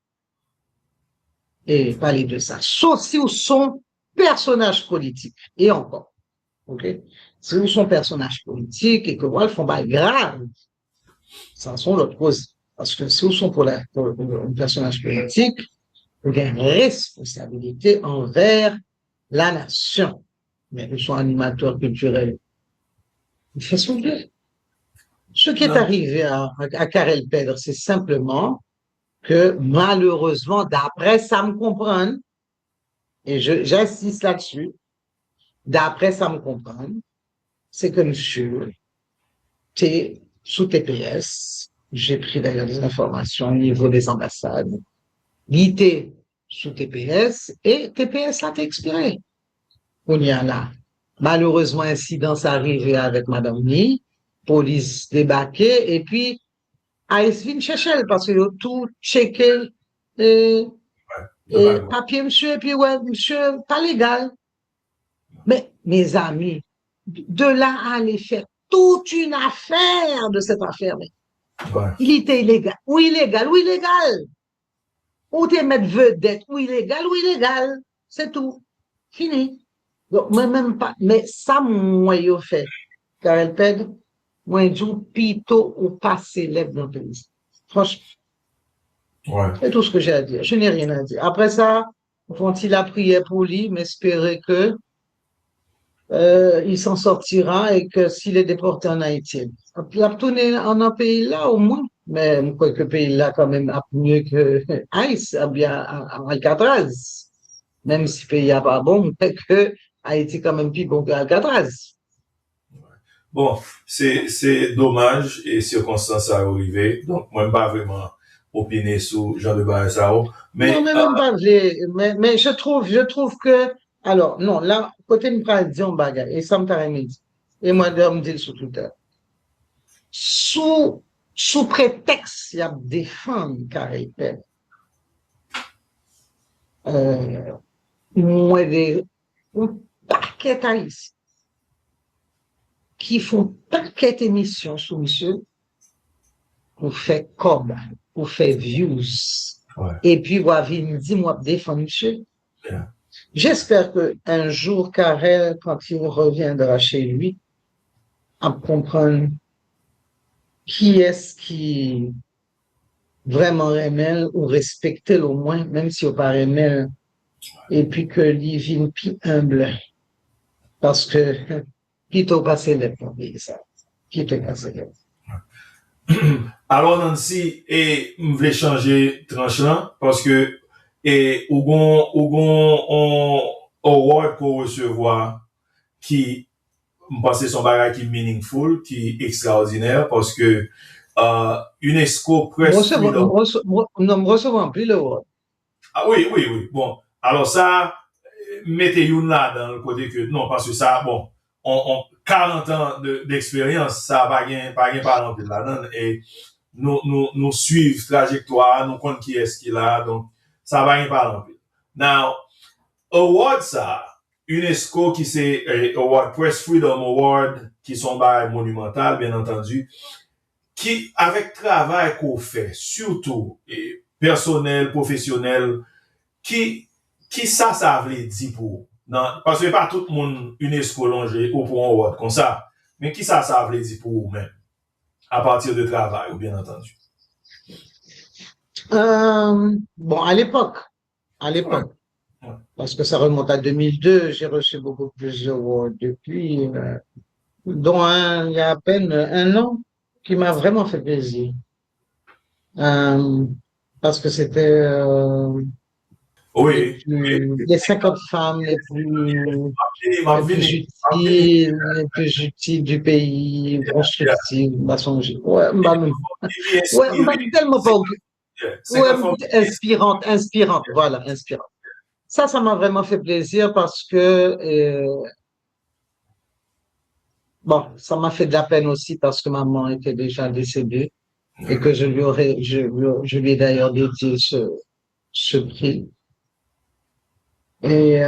et parler de ça. Sauf si vous sont personnages politiques. Et encore. OK? Si vous sont personnages politiques et que vous font pas grave, ça sont l'autre cause. Parce que si vous sont pour un personnage politique, vous avez une responsabilité envers la nation. Mais ils sont animateurs culturels. Il fait son bien. Ce qui est arrivé à Karel Pedre, c'est simplement que malheureusement, d'après ça me comprend, et j'insiste là-dessus, d'après ça me comprend, c'est que monsieur, t'es sous TPS, j'ai pris d'ailleurs des informations au niveau des ambassades, il était sous TPS et TPS a expiré. On y a là. Malheureusement, incidence arrivée avec Madame Ni, police débarquée, et puis AS vient chercher parce que tout checké papier monsieur, et puis ouais, monsieur, pas légal. Mais mes amis, de là à aller faire toute une affaire de cette affaire, mais il était illégal, ou illégal, ou illégal. Ou t'es mettre vedette, ou illégal, c'est tout. Fini. Donc, moi, même pas, mais ça, moi, yo fait. Car elle pède, moi, je dis, plutôt ou pas célèbre dans le pays. Franchement. Ouais. C'est tout ce que j'ai à dire. Je n'ai rien à dire. Après ça, font-ils la prière pour lui, m'espérer que, il s'en sortira et que s'il est déporté en Haïti, il a retourné en un pays là, au moins. Mais je crois que le pays là, quand même, a mieux que Haïti, bien, à Alcatraz. Même si le pays n'est pas bon, mais que Haïti, quand même, plus bon qu'Alcatraz. Bon, c'est dommage et circonstances à arriver. Donc, moi, je pas vraiment opiner sur Jean de Barressao. Mais, non, mais même pas, mais je trouve que, alors, non, là, côté me prend dire un bagage, et ça me paraît dit. Et moi, je me dis sur Twitter. Sous prétexte, il y a des femmes caractères. Moi, un paquet d'Haïtiens qui font paquet d'émissions sur monsieur pour faire comme, pour faire views. Ouais. Et puis, vous avez dit, moi, défendre monsieur. Yeah. J'espère qu'un jour, Karel, quand il reviendra chez lui, à comprendre qui est-ce qui vraiment remèle ou respecte au moins, même si on pas remèle, et puis que lui vienne plus humble. Parce que, plutôt passer les premiers, ça. Plutôt passer les. Alors, Nancy, et je voulais changer tranche là, parce que, et, on award qu'on recevoir, qui, me pense son bagage qui meaningful, qui extraordinaire, parce que, UNESCO presque. Non, me recevons plus le award. Ah oui. Bon. Alors ça, mettez une là dans le côté que, non, parce que ça, bon, on 40 ans d'expérience, ça pas parent de là-dedans, et nous suivre trajectoire, nous connaissons qui est-ce qu'il a, donc, ça va pas parent. Now, award ça, UNESCO qui c'est Award Press Freedom Award qui sont bail monumental bien entendu qui avec travail qu'on fait surtout et personnel professionnel qui ça veut dire pour non parce que pas tout le monde UNESCO longé ou pour un award comme ça mais qui ça veut dire pour vous même à partir de travail ou bien entendu bon à l'époque Ouais. parce que ça remonte à 2002, j'ai reçu beaucoup plus d'awards depuis, dont il y a à peine un an, qui m'a vraiment fait plaisir. Parce que c'était oui les 50 femmes les plus utiles du pays, constructives, m'a songé. Ouais, tellement pas, inspirante, voilà, inspirante. Ça m'a vraiment fait plaisir parce que, bon, ça m'a fait de la peine aussi parce que maman était déjà décédée et que je lui ai d'ailleurs dédié ce prix. Et,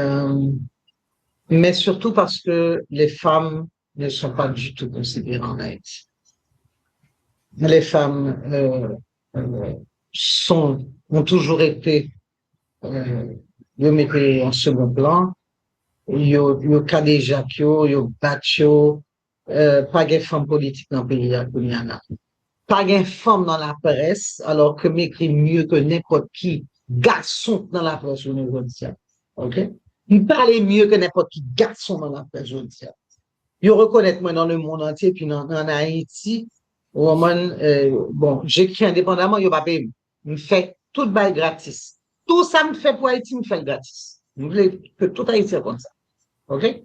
mais surtout parce que les femmes ne sont pas du tout considérées en Haïti. Les femmes, ont toujours été, yo mette en second plan, yo kade jak yo bat yo, pas gen femme politique dans le pays à Kounyana. Pas gen femme dans la presse, alors que m'écrit mieux que n'importe qui garçon dans la presse aujourd'hui. OK? Il parlait mieux que n'importe qui garçon dans la presse aujourd'hui. Yo reconnaître moi dans le monde entier, puis en Haïti, bon, j'écris indépendamment, yo pas payer. Me fait tout bail gratis. Tout ça me fait pour Haïti, me fait gratis. Je voulais que tout Haïti soit comme ça. OK?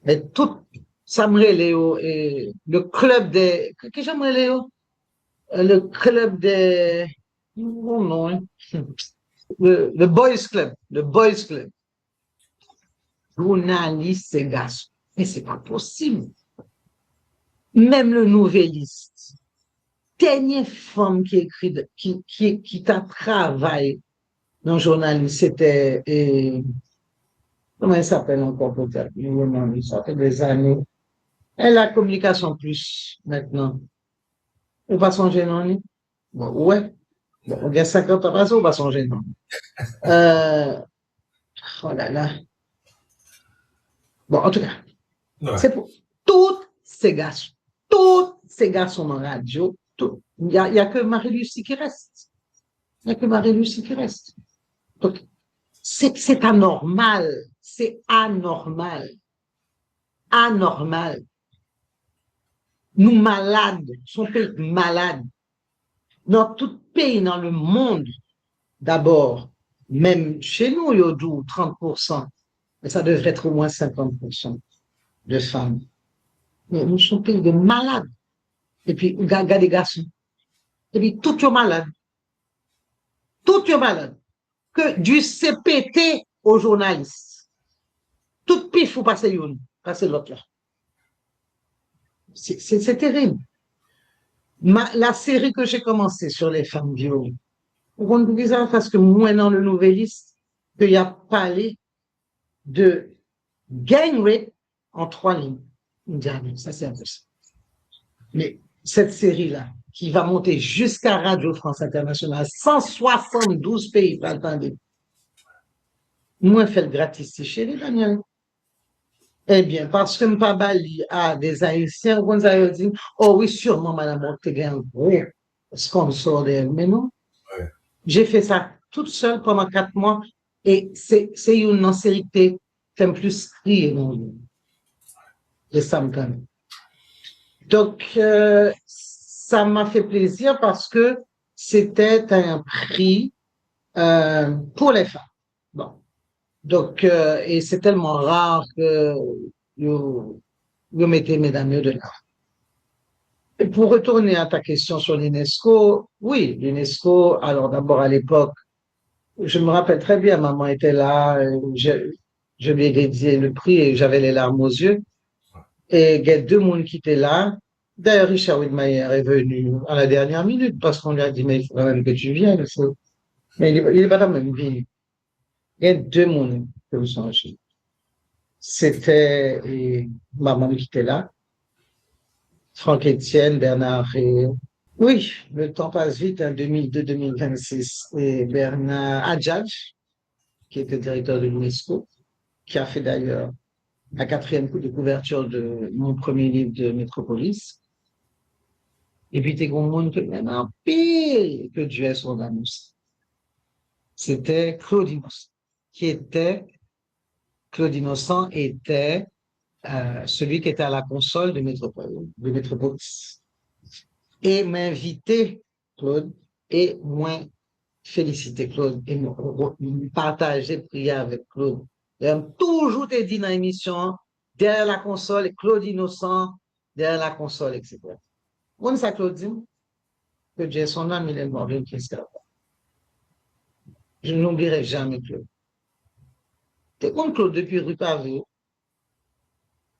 Mais tout ça me relève le club des. Qu'est-ce que j'aimerais Léo? Le club des. Oh non, hein. Le Boys Club. Le Boys Club. Journaliste, c'est garçon. Mais c'est pas possible. Même le nouvelliste. Dernière femme qui écrit, qui t'a travaillé dans le journaliste, c'était, comment elle s'appelle encore peut-être? Ça fait des années. Elle a communication plus maintenant. On va songer non? Bon, ouais. Bon, on gagne 50 ans, on va songer non. Oh là là. Bon, en tout cas, c'est pour toutes ces garçons en radio, il n'y a que Marie-Lucie qui reste. Il n'y a que Marie-Lucie qui reste. Donc, c'est anormal. C'est anormal. Anormal. Nous malades, son pays malade. Dans tout pays dans le monde, d'abord, même chez nous, il y a 30%, mais ça devrait être au moins 50% de femmes. Mais nous sommes pays de malades. Et puis, regardez les garçons. Et puis, tout est malade. Tout est malade. Que du CPT aux journalistes. Tout pif, faut passer l'autre là. C'est terrible. La série que j'ai commencée sur les femmes violées, vous comprenez ça parce que moi, dans le nouvelliste, qu'il y a parlé de gang rape en 3 lignes. Ça, c'est un peu ça. Mais cette série-là, qui va monter jusqu'à Radio France Internationale, 172 pays, pas le temps de. Moi, fait le gratis, chérie, Daniel. Eh bien, parce que Mpabali a des Haïtiens, on a dit, oh oui, sûrement, madame, on te gagne un gros sponsor d'elle. Mais non. Ouais. J'ai fait ça toute seule pendant 4 mois et c'est une série qui fait plus rire dans le monde. Et ça me calme. Donc, ça m'a fait plaisir parce que c'était un prix pour les femmes. Bon. Donc, et c'est tellement rare que vous mettez mesdames de là. Et pour retourner à ta question sur l'UNESCO, oui, l'UNESCO, alors d'abord à l'époque, je me rappelle très bien, maman était là, je lui ai dédié le prix et j'avais les larmes aux yeux. Et il y a 2 monde qui étaient là. D'ailleurs, Richard Widmeyer est venu à la dernière minute parce qu'on lui a dit, mais il faut quand même que tu viennes. Mais il n'est pas dans la même vie. Il y a 2 monde que vous songez. c'était maman qui était là, Franck Etienne, Bernard et oui, le temps passe vite, en 2002-2026. Et Bernard Adjadj, qui était directeur de l'UNESCO, qui a fait d'ailleurs la 4e coup de couverture de mon premier livre de Métropolis. Et puis, t'es grand monde que maintenant, pire que Dieu est son annonce. C'était Claude Innocent, Claude Innocent était celui qui était à la console de Métropolis. Et m'inviter, Claude, et moi, féliciter Claude, et partager, prier avec Claude. Et toujours te dit dans l'émission, derrière la console, Claude Innocent, derrière la console, etc. On ça, Claude dit, que Dieu est son âme, il est mort d'une crise cardiaque. Je n'oublierai jamais Claude. T'es contre Claude depuis rue Pavé.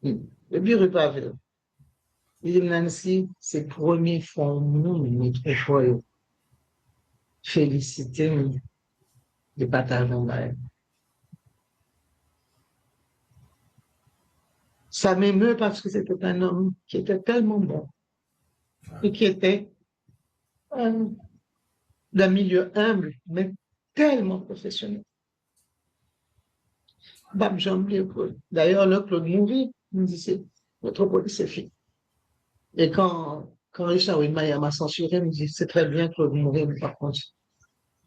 Depuis rue Pavé. Il dit, Nancy, c'est le premier fois nous, très joyeux. Féliciter, de partager en live. Ça m'émeut parce que c'était un homme qui était tellement bon et qui était d'un milieu humble, mais tellement professionnel. Bab Claude. D'ailleurs, là, Claude mourit, il me dit, c'est Métropolis, c'est fini. Et quand Richard Widmayer m'a censuré, il me dit, c'est très bien, Claude mourit, mais par contre.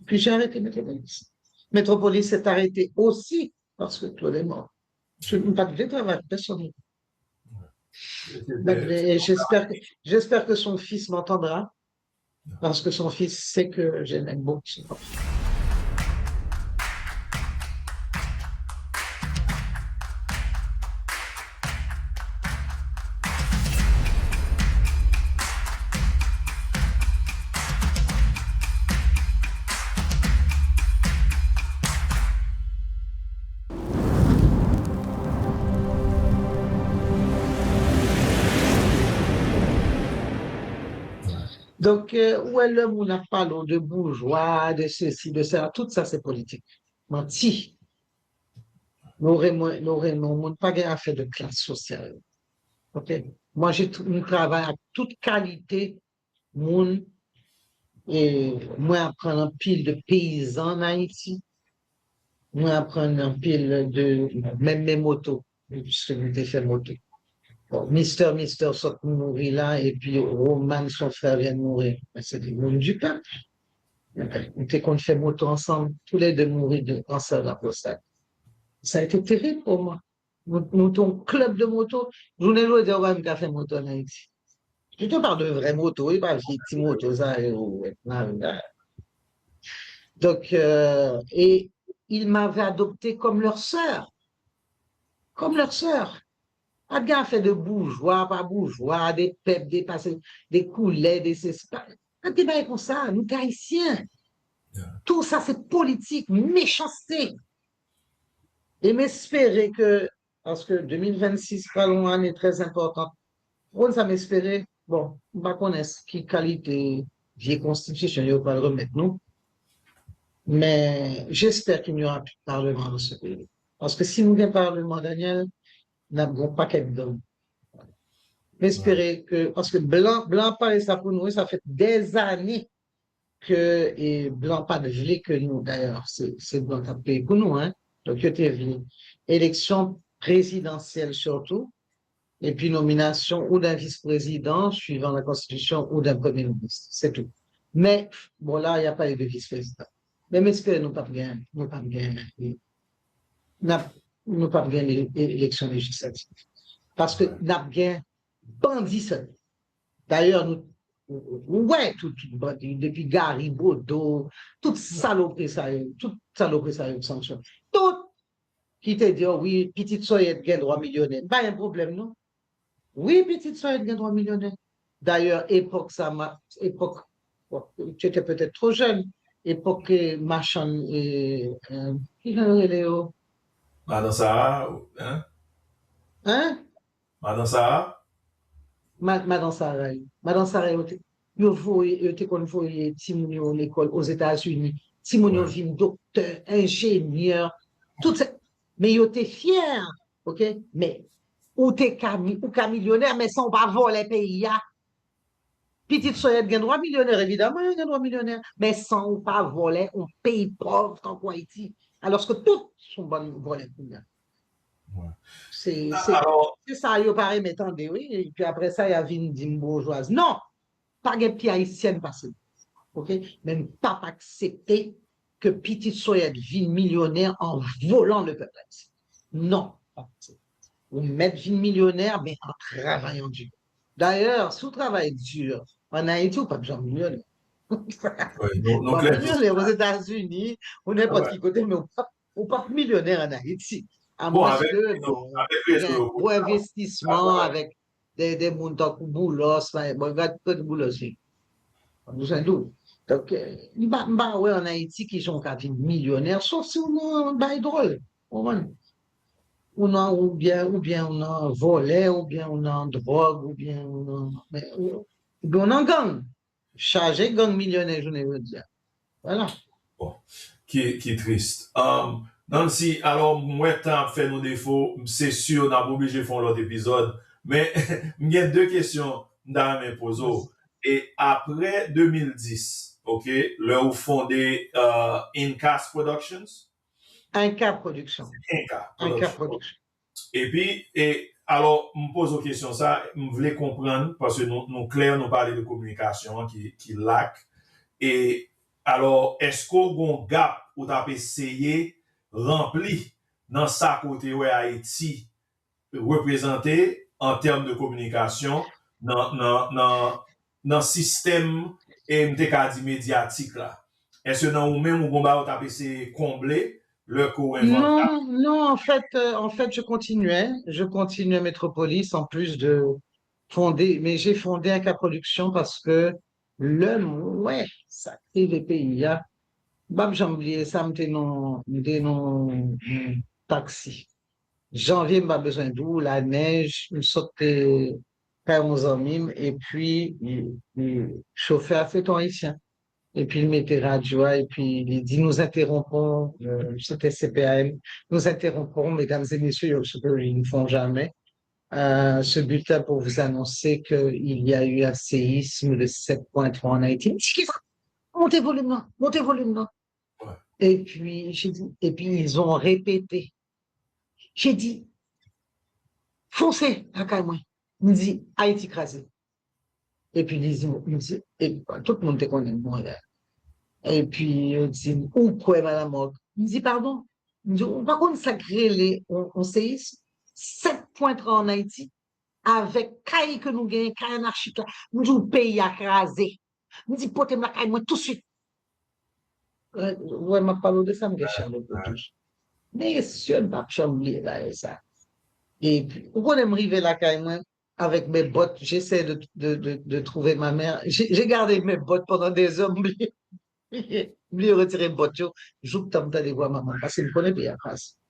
Puis j'ai arrêté Métropolis. Métropolis s'est arrêté aussi parce que Claude est mort. Je ne pas de travail, personne. J'espère que son fils m'entendra, parce que son fils sait que je l'aime beaucoup. Donc, où est l'homme où on a parlé de bourgeois, de ceci, de ça, tout ça, c'est politique. Menti. Nous n'aurons pas affaire de classe sociale. Ok? Moi, nous travaille à toute qualité, moun, et moi, apprendre un pile de paysans en Haïti, moi, apprendre un pile de, même mes motos, puisque nous avons fait moto. Bon, Mister sort mourir là, et puis Roman, son frère, vient de mourir. C'est du monde du peuple. On était qu'on fait moto ensemble, tous les deux mourir de cancer de la prostate. Ça a été terrible pour moi. Nous avons un club de moto. Je ne veux dire, on va faire moto en Haïti. Je te parle de vraies motos, il pas de petites motos, ça. Donc, et ils m'avaient adopté comme leur sœur. Comme leur sœur. Un gars fait de bourgeois, pas bourgeois, des peuples, des coulets, des cespas. Un débat comme ça, nous, Haïtiens. Tout ça, c'est politique, méchanceté. Et m'espérer que, parce que 2026, pas loin, est très importante. On ça m'espérer, bon, on va connaître qui qualité vieille constitution, il va le remettre, nous. Mais j'espère qu'il n'y aura plus de parlement dans ce pays. Parce que si nous avons un parlement, Daniel, nous n'avons pas qu'à dedans. M'espérer que, parce que Blanc parle ça pour nous, ça fait des années que, et Blanc pas de gelé que nous, d'ailleurs, c'est Blanc qui a payé pour nous, hein. Donc, il était venu. Élection présidentielle surtout, et puis nomination ou d'un vice-président, suivant la Constitution, ou d'un premier ministre. C'est tout. Mais, bon, là, il n'y a pas eu de vice-président. Mais m'espère, nous pas bien, nous pas gagner l'élection législative. Parce que nous pas bien bandit ça. D'ailleurs, nous, ouais, tout bandit, depuis Garibaldi, toute saloperie ça, sanction. Tout qui te dit, oh, oui, petite soyette gagne droit millionnaire. Pas un problème, non? Oui, petite soyette gagne droit millionnaire. D'ailleurs, époque, bon, tu étais peut-être trop jeune, époque machin, qui est Léo? Madame Sarah, hein? Hein? Madame Sarah? Madame Sarah. Madame Sarah, il était convoyé Timounio l'école aux États-Unis. Timounio vient docteur, ingénieur, tout ça. Mais il était fier OK? Mais, ou ka millionnaire, mais sans pas voler pays, ya. Petite soyette gen droit millionnaire, évidemment, gen droit millionnaire, mais sans ou pas voler un pays pauvre comme Haïti. Alors que tout sont bonnes volés pour nous. Ouais. C'est Alors, ça, il paraît m'étendre, oui. Et puis après ça, il y a une dîme bourgeoise. Non, pas de pied haïtienne passé. OK? Même pas accepter que petite soyette vienne millionnaire en volant le peuple. Non. Ou mettre vie millionnaire, mais en travaillant dur. D'ailleurs, si vous travaillez dur, en Haïti, vous pas besoin de millionnaire. donc, Pas millionnaire aux États-Unis, ou n'importe qui côté, mais ou pas millionnaire en Haïti. À bon, moins avec, que, avec un gros investissement, avec des montants pour boulos, bon, il va être de boulos, oui. Pas besoin d'où. Donc, ouais, en Haïti, qui sont qu'à vie millionnaire, sauf si on a un bail drôle. Ou bien on a volé, ou bien on a drogue, ou bien on a gang. Chargé gang millionnaire, je ne veux dire. Voilà. bon, qui est triste. Nancy, alors, moi, tant fait nos défauts, c'est sûr, on n'a pas obligé de faire l'autre épisode, mais il y a deux questions dans mes posos. Et après 2010, OK, là, vous fondez Incas Productions. Inca Production. Inca Production. Et puis, alors, je me pose une question, ça, je voulais comprendre, parce que nous clair, nous parlons de communication qui lac. Et alors, est-ce qu'on a un gap où tu as essayé remplir dans sa côté où Haïti représenté en termes de communication dans le système médiatique là? Est-ce que dans ou même où tu as essayé combler le co-inventaire? Non, en fait, je continuais Métropolis en plus de fonder, mais j'ai fondé Inca Production parce que ouais, ça crée les pays, hein. Bab, j'ai oublié ça, m'était non taxi. Janvier, m'a besoin d'où, la neige, me sautait par 11 ans mime, et puis, le chauffeur a fait ton haïtien. Et puis, il mettait radio, et puis, il dit, nous interrompons, c'était CPAM, nous interrompons, mesdames et messieurs, ce qu'ils ne font jamais, ce bulletin pour vous annoncer qu'il y a eu un séisme de 7,3 en Haïti. Montez volume, non, montez volume, non. Ouais. Et puis, ils ont répété. J'ai dit, foncez, à moi. Il me dit, Haïti crasé. Et puis, il me dit, et tout le monde te connaît, moi, là. Et puis, il dit, où quoi, madame Morgue? Il me dit, pardon. Il me dit, par contre, ça crée on séisme, 7,3 en Haïti, avec caille que nous gagnons, caille anarchique, là. Il me dit, le pays a crasé. Il me dit, portez-moi caille, moi, tout de suite. Ouais, m'a parlé de ça, me Charles touche. Mais si on n'a pas oublié là, ça. Et puis, pourquoi on me arriver là, quand même, avec mes bottes, j'essaie de trouver ma mère. J'ai gardé mes bottes pendant des heures, oublié retirer mes bottes, je joue que d'aller voir maman, parce qu'il me connaît bien,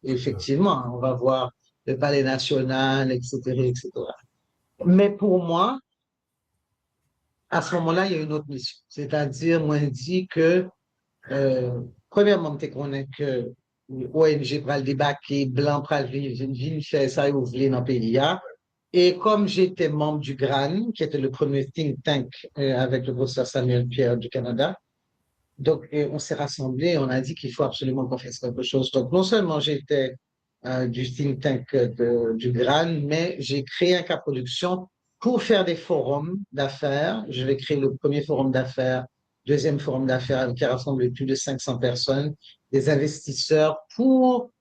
effectivement, on va voir le palais national, etc., etc. Mais pour moi, à ce moment-là, il y a une autre mission. C'est-à-dire, moi, je dis que, premièrement, je connais que ONG pral débarquer, blanc pral venir faire ça et ouvrir dans le pays. Et comme j'étais membre du GRAN, qui était le premier think tank avec le professeur Samuel Pierre du Canada, donc on s'est rassemblés, on a dit qu'il faut absolument qu'on fasse quelque chose. Donc non seulement j'étais du think tank du GRAN, mais j'ai créé un cas production pour faire des forums d'affaires. Je vais créer le premier forum d'affaires, deuxième forum d'affaires qui rassemble plus de 500 personnes, des investisseurs pour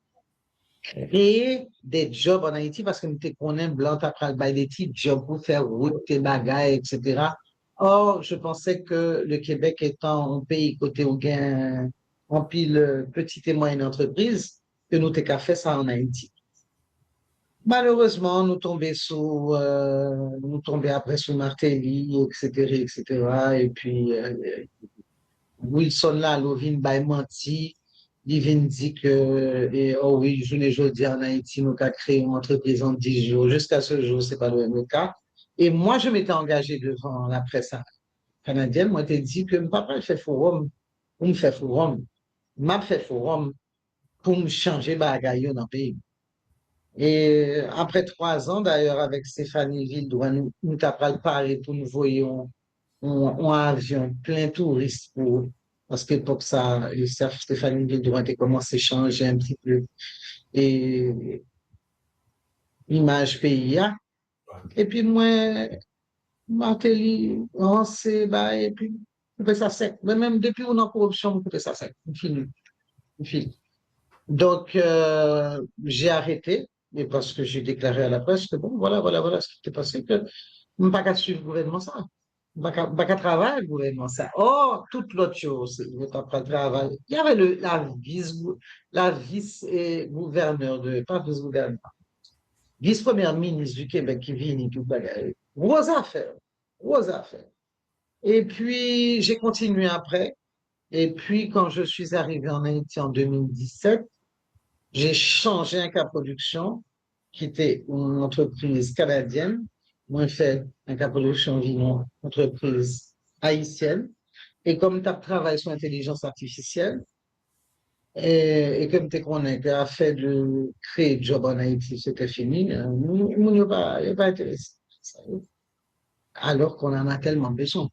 créer des jobs en Haïti parce que nous connaissons blanc après des petits jobs pour faire route, tes bagailles, etc. Or, je pensais que le Québec étant un pays côté où gain en pile petites et moyennes entreprises, que nous t'ai qu'à faire ça en Haïti. Malheureusement, nous tombons après sous Martelly, etc., etc. Et puis, Wilson là, Lovin by menti, il vient dire que, oh oui, je l'ai dit en Haïti, nous avons créé une entreprise en 10 jours. Jusqu'à ce jour, c'est pas le cas. Et moi, je m'étais engagé devant la presse canadienne. Moi, j'ai dit que papa fait forum, pour me faire forum, m'a fait forum pour me changer bagaille dans le pays. Et après 3 ans, d'ailleurs, avec Stéphanie Villedois, nous t'avons parlé pour nous voyons un avion plein touristes parce que pour ça, Stéphanie Villedois a commencé à changer un petit peu et l'image pays. Et puis moi, Martelly, on sait, bah, et puis, on fait ça sec. Mais même depuis on a corruption, on fait ça sec. On finit. On finit. Donc, j'ai arrêté, mais parce que j'ai déclaré à la presse que bon, voilà ce qui s'est passé, que je ne pas qu'à suivre le gouvernement ça. Pas qu'à travailler le gouvernement ça. Or, toute l'autre chose, c'est pas de travail. Il y avait la vice-gouverneur pas vice-gouverneur, vice-première ministre du Québec qui vient et tout bagaille. Gros affaire. Gros affaire. Et puis, j'ai continué après. Et puis, quand je suis arrivé en Haïti en 2017, j'ai changé un cas production qui était une entreprise canadienne. Moi, j'ai fait un cas production une entreprise haïtienne. Et comme tu travailles sur l'intelligence artificielle, comme tu connais, tu as fait de créer job en Haïti, c'était fini, on n'y pas intéressé. Alors qu'on en a tellement besoin.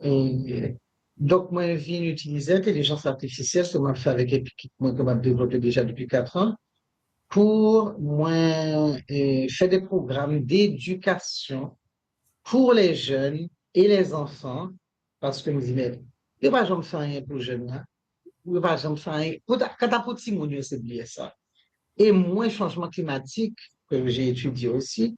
Et donc, moi, je viens d'utiliser l'intelligence artificielle, ce que je fais avec l'équipement que je développé déjà depuis 4 ans, pour moi faire des programmes d'éducation pour les jeunes et les enfants, parce que je me dis, mais il n'y a pas jamais faire rien pour les jeunes, hein? Il n'y a pas jamais faire rien. Quand tu as petit monde, c'est oublié ça. Et moi, changement climatique, que j'ai étudié aussi,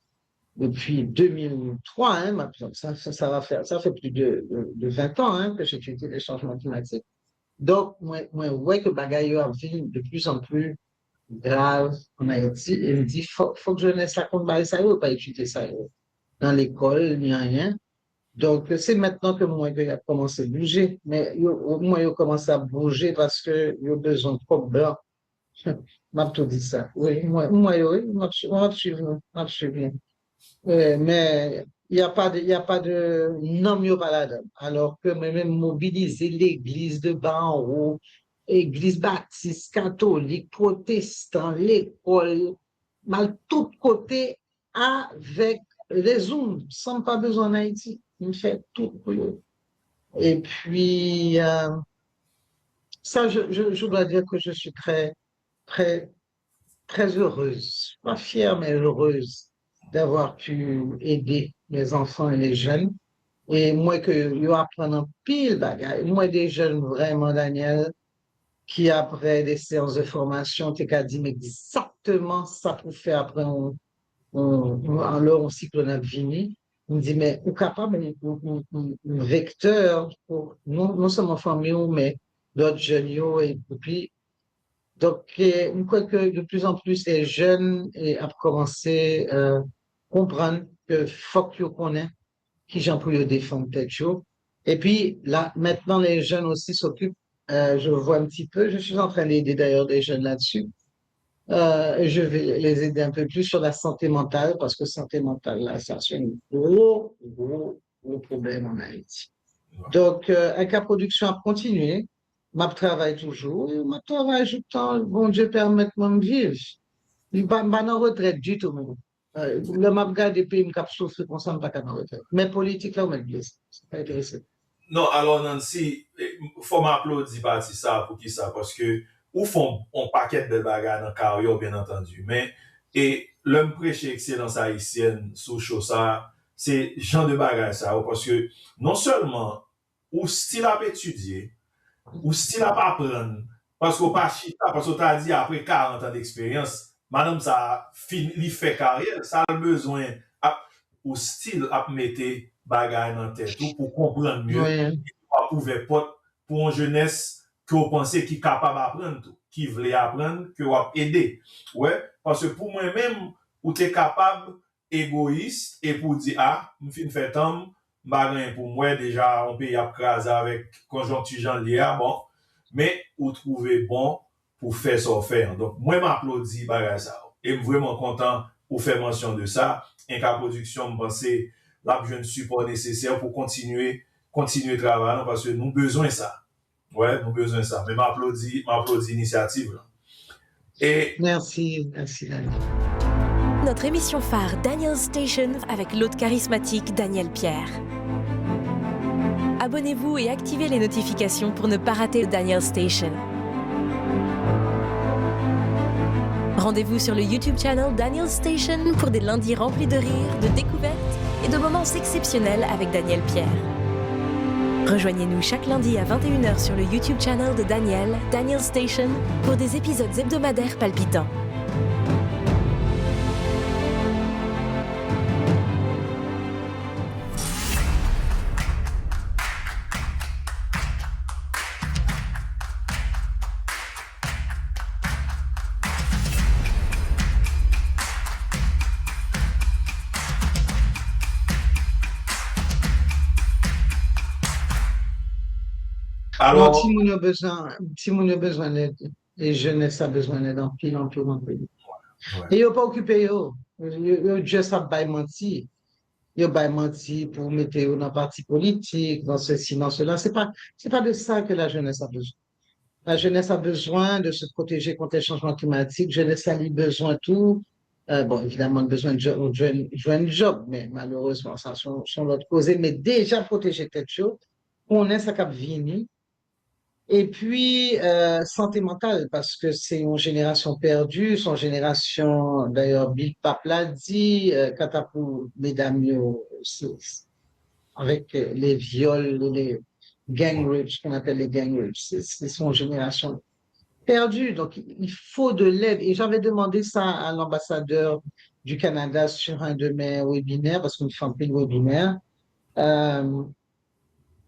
depuis 2003, hein, ça fait plus de 20 ans hein, que j'étudie les changements climatiques. Donc, moi, ouais que bagaille a de plus en plus grave en Haïti. Et il me dit, faut que je laisse la compte ça, il pas étudier ça dans l'école, ni rien. Donc, c'est maintenant que moi, il a commencé à bouger. Mais moi, il a commencé à bouger parce que il a besoin de trop blanc. M'a tout dit ça. Oui, oui, m'a suivi. Mais il y a pas de non mieux pas là-dedans. Alors que même mobiliser l'église de bas en haut, église baptiste, catholique, protestant, l'école, mal tout côté avec les Zooms, sans pas besoin d'Haïti. Il fait tout pour eux. Et puis, ça, je dois dire que je suis très, très heureuse. Pas fière, mais heureuse d'avoir pu aider les enfants et les jeunes. Et moi, que je apprends en pile bagaille. Moi, des jeunes vraiment, Daniel, qui après des séances de formation, t'es qu'à dire exactement ça pour faire après on cycle de vini. On dit, mais on est capable un vecteur pour non seulement famille, mais d'autres jeunes, et puis donc, je crois que de plus en plus, les jeunes ont commencé à comprendre que faut qu'ils connaissent qui j'en peux défendre tête chaud. Et puis, là, maintenant, les jeunes aussi s'occupent, je vois un petit peu, je suis en train d'aider d'ailleurs des jeunes là-dessus. Je vais les aider un peu plus sur la santé mentale, parce que santé mentale, là, ça, c'est un gros problème en Haïti. Donc, un cas production a continué. Je travaille toujours. Je travaille tout le temps. Bon Dieu permet de me vivre. Je ne suis pas en retraite du tout. Le map garde des pays, je souffre comme ça, je ne suis pas en retraite. Mais politique, là, on me blesse. C'est pas intéressant. Non, alors Nancy, faut m'applaudir parti ça pour qui ça parce que ou font un paquet de bagages dans carrière bien entendu, mais et l'homme prêcher excellence haïtienne sous chaud ça, c'est genre de bagages ça parce que non seulement ou style à étudier, ou style à apprendre parce qu'on pas chita parce qu'on t'a dit après 40 ans d'expérience, madame ça il fait carrière, ça a besoin ou style à mettre bagaille dans tête ou pour comprendre mieux Oui. pour pouvoir porte pour une jeunesse que vous pensez qui est capable d'apprendre tout, qui veut apprendre que vous aider. Ouais, parce que pour moi-même, vous êtes capable égoïste et pour dire me fin fait temps bagay pour moi déjà on peut y apcraser avec conjoncture Jean Léa bon, mais vous trouvez bon pour faire ça faire. Donc moi m'applaudis bagay ça et vraiment content pour faire mention de ça. Un cas production me penser là besoin de support nécessaire pour continuer travailler parce que nous besoin ça. Ouais, nous besoin ça. Mais m'applaudis l'initiative là. Et Merci, Daniel. Notre émission phare Daniel Station avec l'hôte charismatique Daniel Pierre. Abonnez-vous et activez les notifications pour ne pas rater Daniel Station. Rendez-vous sur le YouTube channel Daniel Station pour des lundis remplis de rires, de découvertes et de moments exceptionnels avec Daniel Pierre. Rejoignez-nous chaque lundi à 21h sur le YouTube channel de Daniel Station, pour des épisodes hebdomadaires palpitants. Non, alors, si moun a besoin d'aide, et jeunesse a besoin d'aide en pile. ouais. Et yo pas occupé yo. Yo juste a bay menti. Yo bay menti pour mettre yo dans parti politique, dans ceci, dans cela. C'est pas de ça que la jeunesse a besoin. La jeunesse a besoin de se protéger contre les changements climatiques. Jeunesse a besoin de tout. Bon, évidemment, besoin de joindre job, mais malheureusement, ça sont l'autre cause. Mais déjà protéger tête chaud, on est ça cap vini. Et puis, santé mentale, parce que c'est une génération perdue, son génération, d'ailleurs, Bill Pape l'a dit, Katapou, mesdames, avec les viols, les gang rapes, ce qu'on appelle les gang rapes, c'est son génération perdue. Donc, il faut de l'aide. Et j'avais demandé ça à l'ambassadeur du Canada sur un de mes webinaires, parce qu'on fait un peu de webinaire.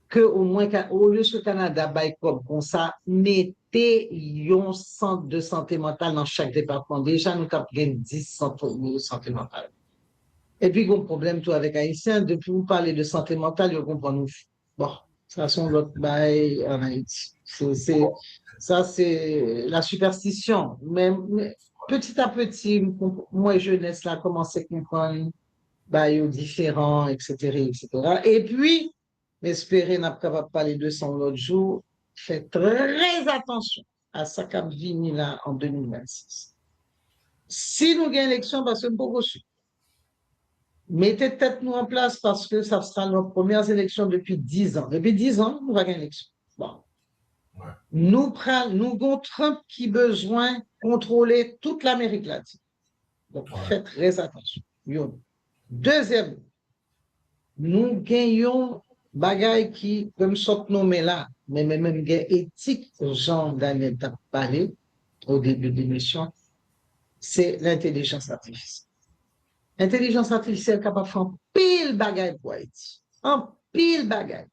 Que au moins, au lieu que le Canada baille comme ça, mettez un centre de santé mentale dans chaque département. Déjà, nous avons 10 centres de santé mentale. Et puis, il y a un problème tout avec Haïtiens. Depuis vous parlez de santé mentale, vous comprenez. Bon, ça, c'est l'autre bail en Haïti. Ça, c'est la superstition. Mais petit à petit, moi, jeunesse, là, commence à comprendre bail différents, etc., etc. Et puis, espérer n'a pas capable de parler de ça l'autre jour. Faites très attention à ça qui vient là en 2026. Si nous gagnons l'élection, parce que nous pas reçu. Mettez tête nous en place parce que ça sera nos premières élections depuis 10 ans. Depuis 10 ans, nous va gagner l'élection. Bon. Ouais. Nous avons Trump qui a besoin de contrôler toute l'Amérique latine. Donc, faites très attention. Deuxième, nous gagnons bagay qui, comme ça nommé là, mais même éthique, Jean-Daniel t'a parlé au début de l'émission, c'est l'intelligence artificielle. L'intelligence artificielle est capable de faire un pile bagay pour Haïti. Un pile bagay.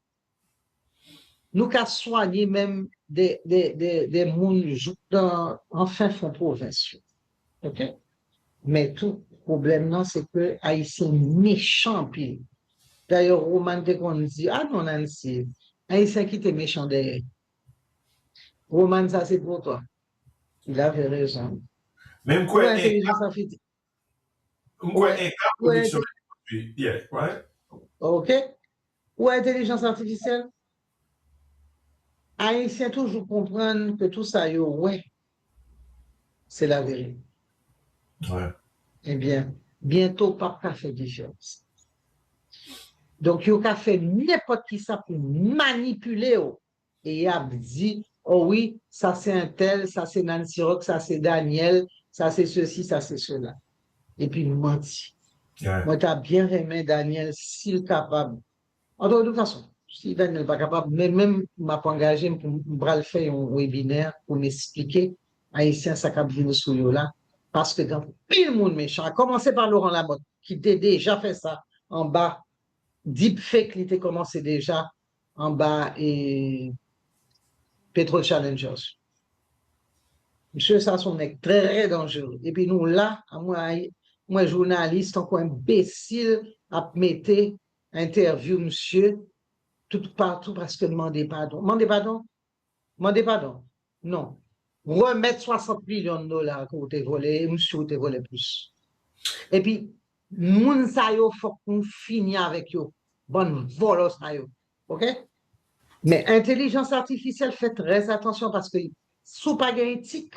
Nous qu'à soigner même des gens en fin fond provinciaux. OK? Mais tout problème, non, c'est que Haïtien méchant pile. D'ailleurs, Roman te qu'on dit, ah non, Nancy, Haïtien qui était méchant derrière. Roman, ça c'est pour toi. Il avait raison. Même quoi, l'intelligence artificielle. production. Yeah, right? OK? Ou intelligence artificielle? Haïtien toujours comprendre que tout ça, ouais, c'est la vérité. Ouais. Eh bien, bientôt, pas qu'à faire différence. Donc, il a fait n'importe qui ça pour manipuler. Et il a dit, oh oui, ça c'est un tel, ça c'est Nancy Rock, ça c'est Daniel, ça c'est ceci, ça c'est cela. Et puis, il menti. Yeah. Moi, tu as bien aimé Daniel s'il est capable. En de toute façon, si Daniel n'est pas capable, mais même m'a engagé pour me faire un webinaire pour m'expliquer Haïtien ça cap venu sur là. Parce que dans pile monde méchant, à commencer par Laurent Lamotte, qui a déjà fait ça en bas. Deepfake, il était commencé déjà en bas et Petro Challengers. Monsieur, ça, son mec très dangereux. Et puis nous, là, moi journaliste, encore imbécile, à mettre interview, monsieur, tout partout parce que demandez pardon. Demandez pardon? Demandez pardon? Non. Remettre 60 millions de dollars que vous avez volé, monsieur, vous avez volé plus. Et puis, moun sa yo faut qu'on finisse avec yo. Bonne volo sa yo. OK? Mais intelligence artificielle, fait très attention parce que sous pas éthique,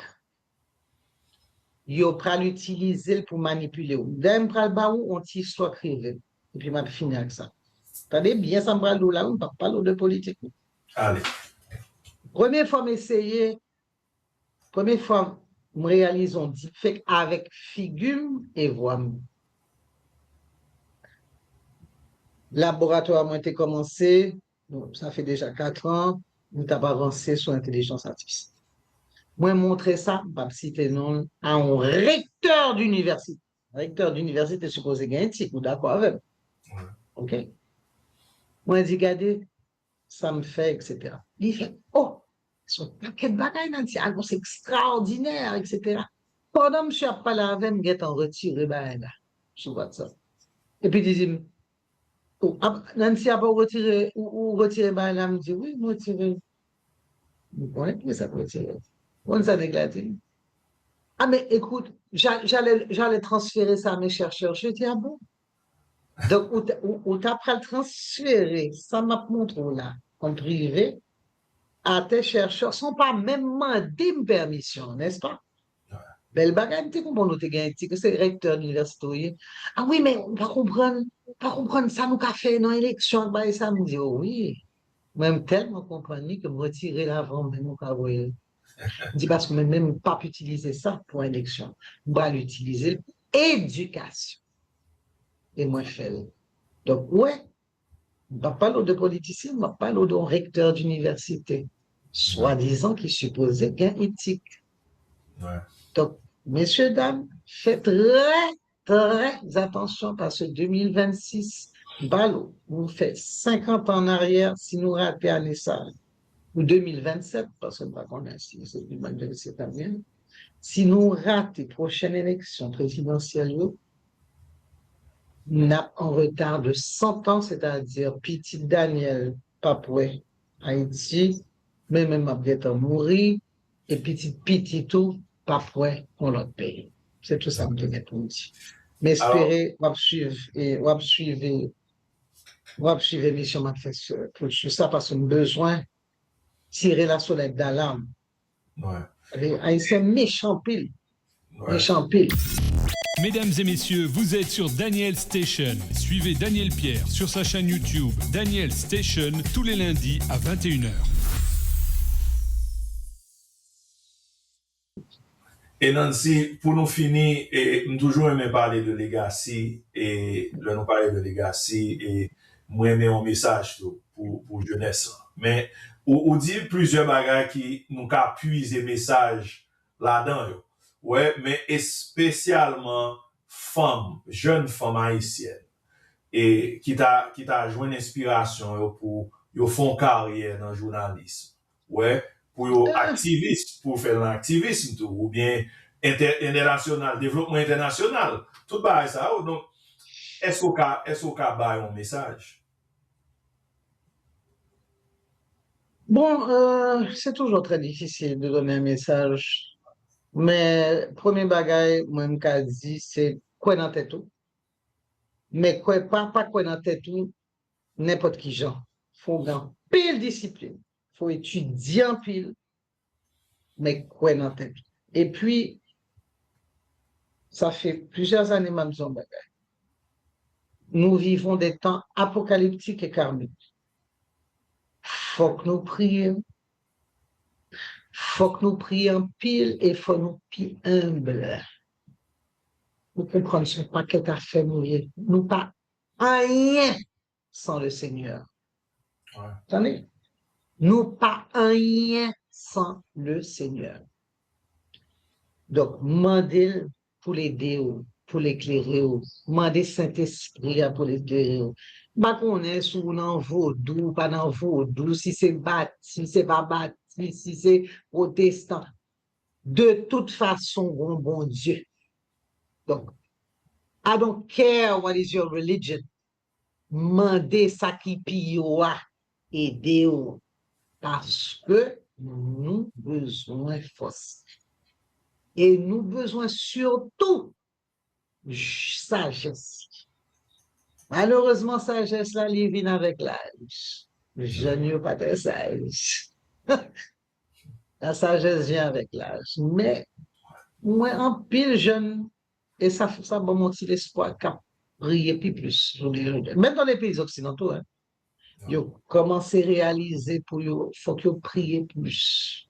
yo pral utiliser pour manipuler ou. D'ailleurs, pral ba ou on ti soit crivé. Et puis m'a fini avec ça. Attendez bien ça pral là, on pas parler de politique. Allez. Première fois me réalise on deepfake avec figure et voix. Laboratoire a été commencé, bon, ça fait déjà 4 ans, nous avons avancé sur l'intelligence artificielle. Moi, montrer ça, je vais citer non, à un recteur d'université. Recteur d'université est supposé gagner un titre, d'accord avec. OK? Moi, je dis, regardez, ça me fait, etc. Il fait, oh, son paquet de bagages dans le c'est extraordinaire, etc. Pendant que je suis à parler avec, je vais en retirer, ben là, sur WhatsApp. Et puis, il dit, Nancy a pas retiré, ou retiré, ben là, me dit, oui, moi, retiré. Vous connaissez que ça peut retirer. On ça déclaré. Ah, mais écoute, j'allais transférer ça à mes chercheurs. Je dis, ah bon? Donc, ou t'as pas le transférer, ça m'a montré là, en privé, à tes chercheurs, sans pas même demander une permission, n'est-ce pas? Belle bagarre, tu comprends, nous gagné, que c'est recteur d'université. Ah oui, mais on va comprendre ça, nous qu'a fait dans l'élection, bah, et ça me dit, oh oui, même tellement compris que me retirer l'avant, même au cas où. Je dis parce que même pas utiliser ça pour élection. On va l'utiliser pour éducation. Et moi, je fais. Donc, ouais, on ne va pas parler de politicien, on va pas parler de recteur d'université, soi-disant qui supposait gain éthique. Ouais. Donc, messieurs, dames, faites très, très attention parce que 2026, ballot, vous faites 50 ans en arrière si nous ratons à ça, ou 2027, parce que pas qu'on a si c'est 2027 bien. Si nous ratons les prochaines élections présidentielles, nous sommes en retard de 100 ans, c'est-à-dire petit Daniel Papoué, Haïti, même à mourir, et petit tout, Papoué, pour l'autre pays. C'est tout ça que je voulais pour dire. Mais espérez, on va suivre l'émission pour ça, parce qu'on a besoin de tirer la sonnette d'alarme. Ouais. Haïtien méchant pile. Ouais. Méchant pile. Mesdames et messieurs, vous êtes sur Daniel Station. Suivez Daniel Pierre sur sa chaîne YouTube Daniel Station tous les lundis à 21h. Et Nancy, pour nous finir, nous toujours aimé parler de legacy et nous parler de legacy et moi aimer un message pour jeunesse. Mais on dit plusieurs bagages qui nous a puisé message là-dedans. Ouais, mais spécialement jeunes femmes haïtiennes et qui t'a joué une inspiration pour yo font carrière dans le journalisme. Ouais, pour yo activiste, pour faire l'activisme tout, ou bien international, développement international, tout ça. Donc, est-ce qu'on a un message? Bon, c'est toujours très difficile de donner un message. Mais, premier bagage, moi, je dit, c'est quoi dans tête tout. Mais quoi dans tête tout, n'importe qui genre. Faut dans pile discipline. Faut étudier en pile. Mais quoi dans tête tout. Et puis, ça fait plusieurs années, même son bagage. Nous vivons des temps apocalyptiques et karmiques. Faut que nous prions. Faut que nous prions pile et faut nous prier humble. Nous comprenons ce paquet à fait mourir. Nous pas rien sans le Seigneur. Ouais. Attendez? Nous pas rien sans le Seigneur. Donc, demandez pour l'aider, pour l'éclairer, demandez Saint-Esprit pour l'éclairer. Pas qu'on est sous dans vaudou, pas dans vaudou, si c'est bâti, si c'est pas bâti, si c'est protestant. De toute façon, bon Dieu. Donc, I don't care what is your religion. Mandez ça qui pioa, aidez-vous. Parce que nous besoin force. Et nous besoin surtout sagesse. Malheureusement, sagesse là, il vient avec l'âge. Je n'ai pas de sage. La sagesse vient avec l'âge. Mais moi, en pile jeune, et ça m'a montré l'espoir qu'à prier plus. Même dans les pays occidentaux, hein, ils ont commencé à réaliser pour eux, faut qu'ils prient plus.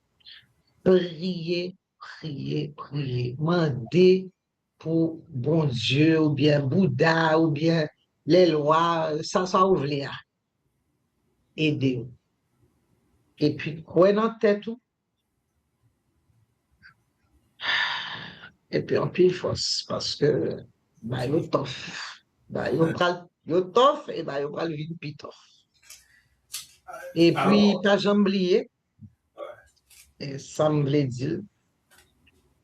Prier, prier, prier. Demander pour bon Dieu, ou bien Bouddha, ou bien les lois, ça ouvre les a. Aider. Et puis, quoi dans la tête, tout. Et puis, en pile force, parce que, bah, yo tough. Bah, yo tough, et bah, yo pral vin pi tough. Et puis, Alors, pas jamais oublié, et ça me vle dire,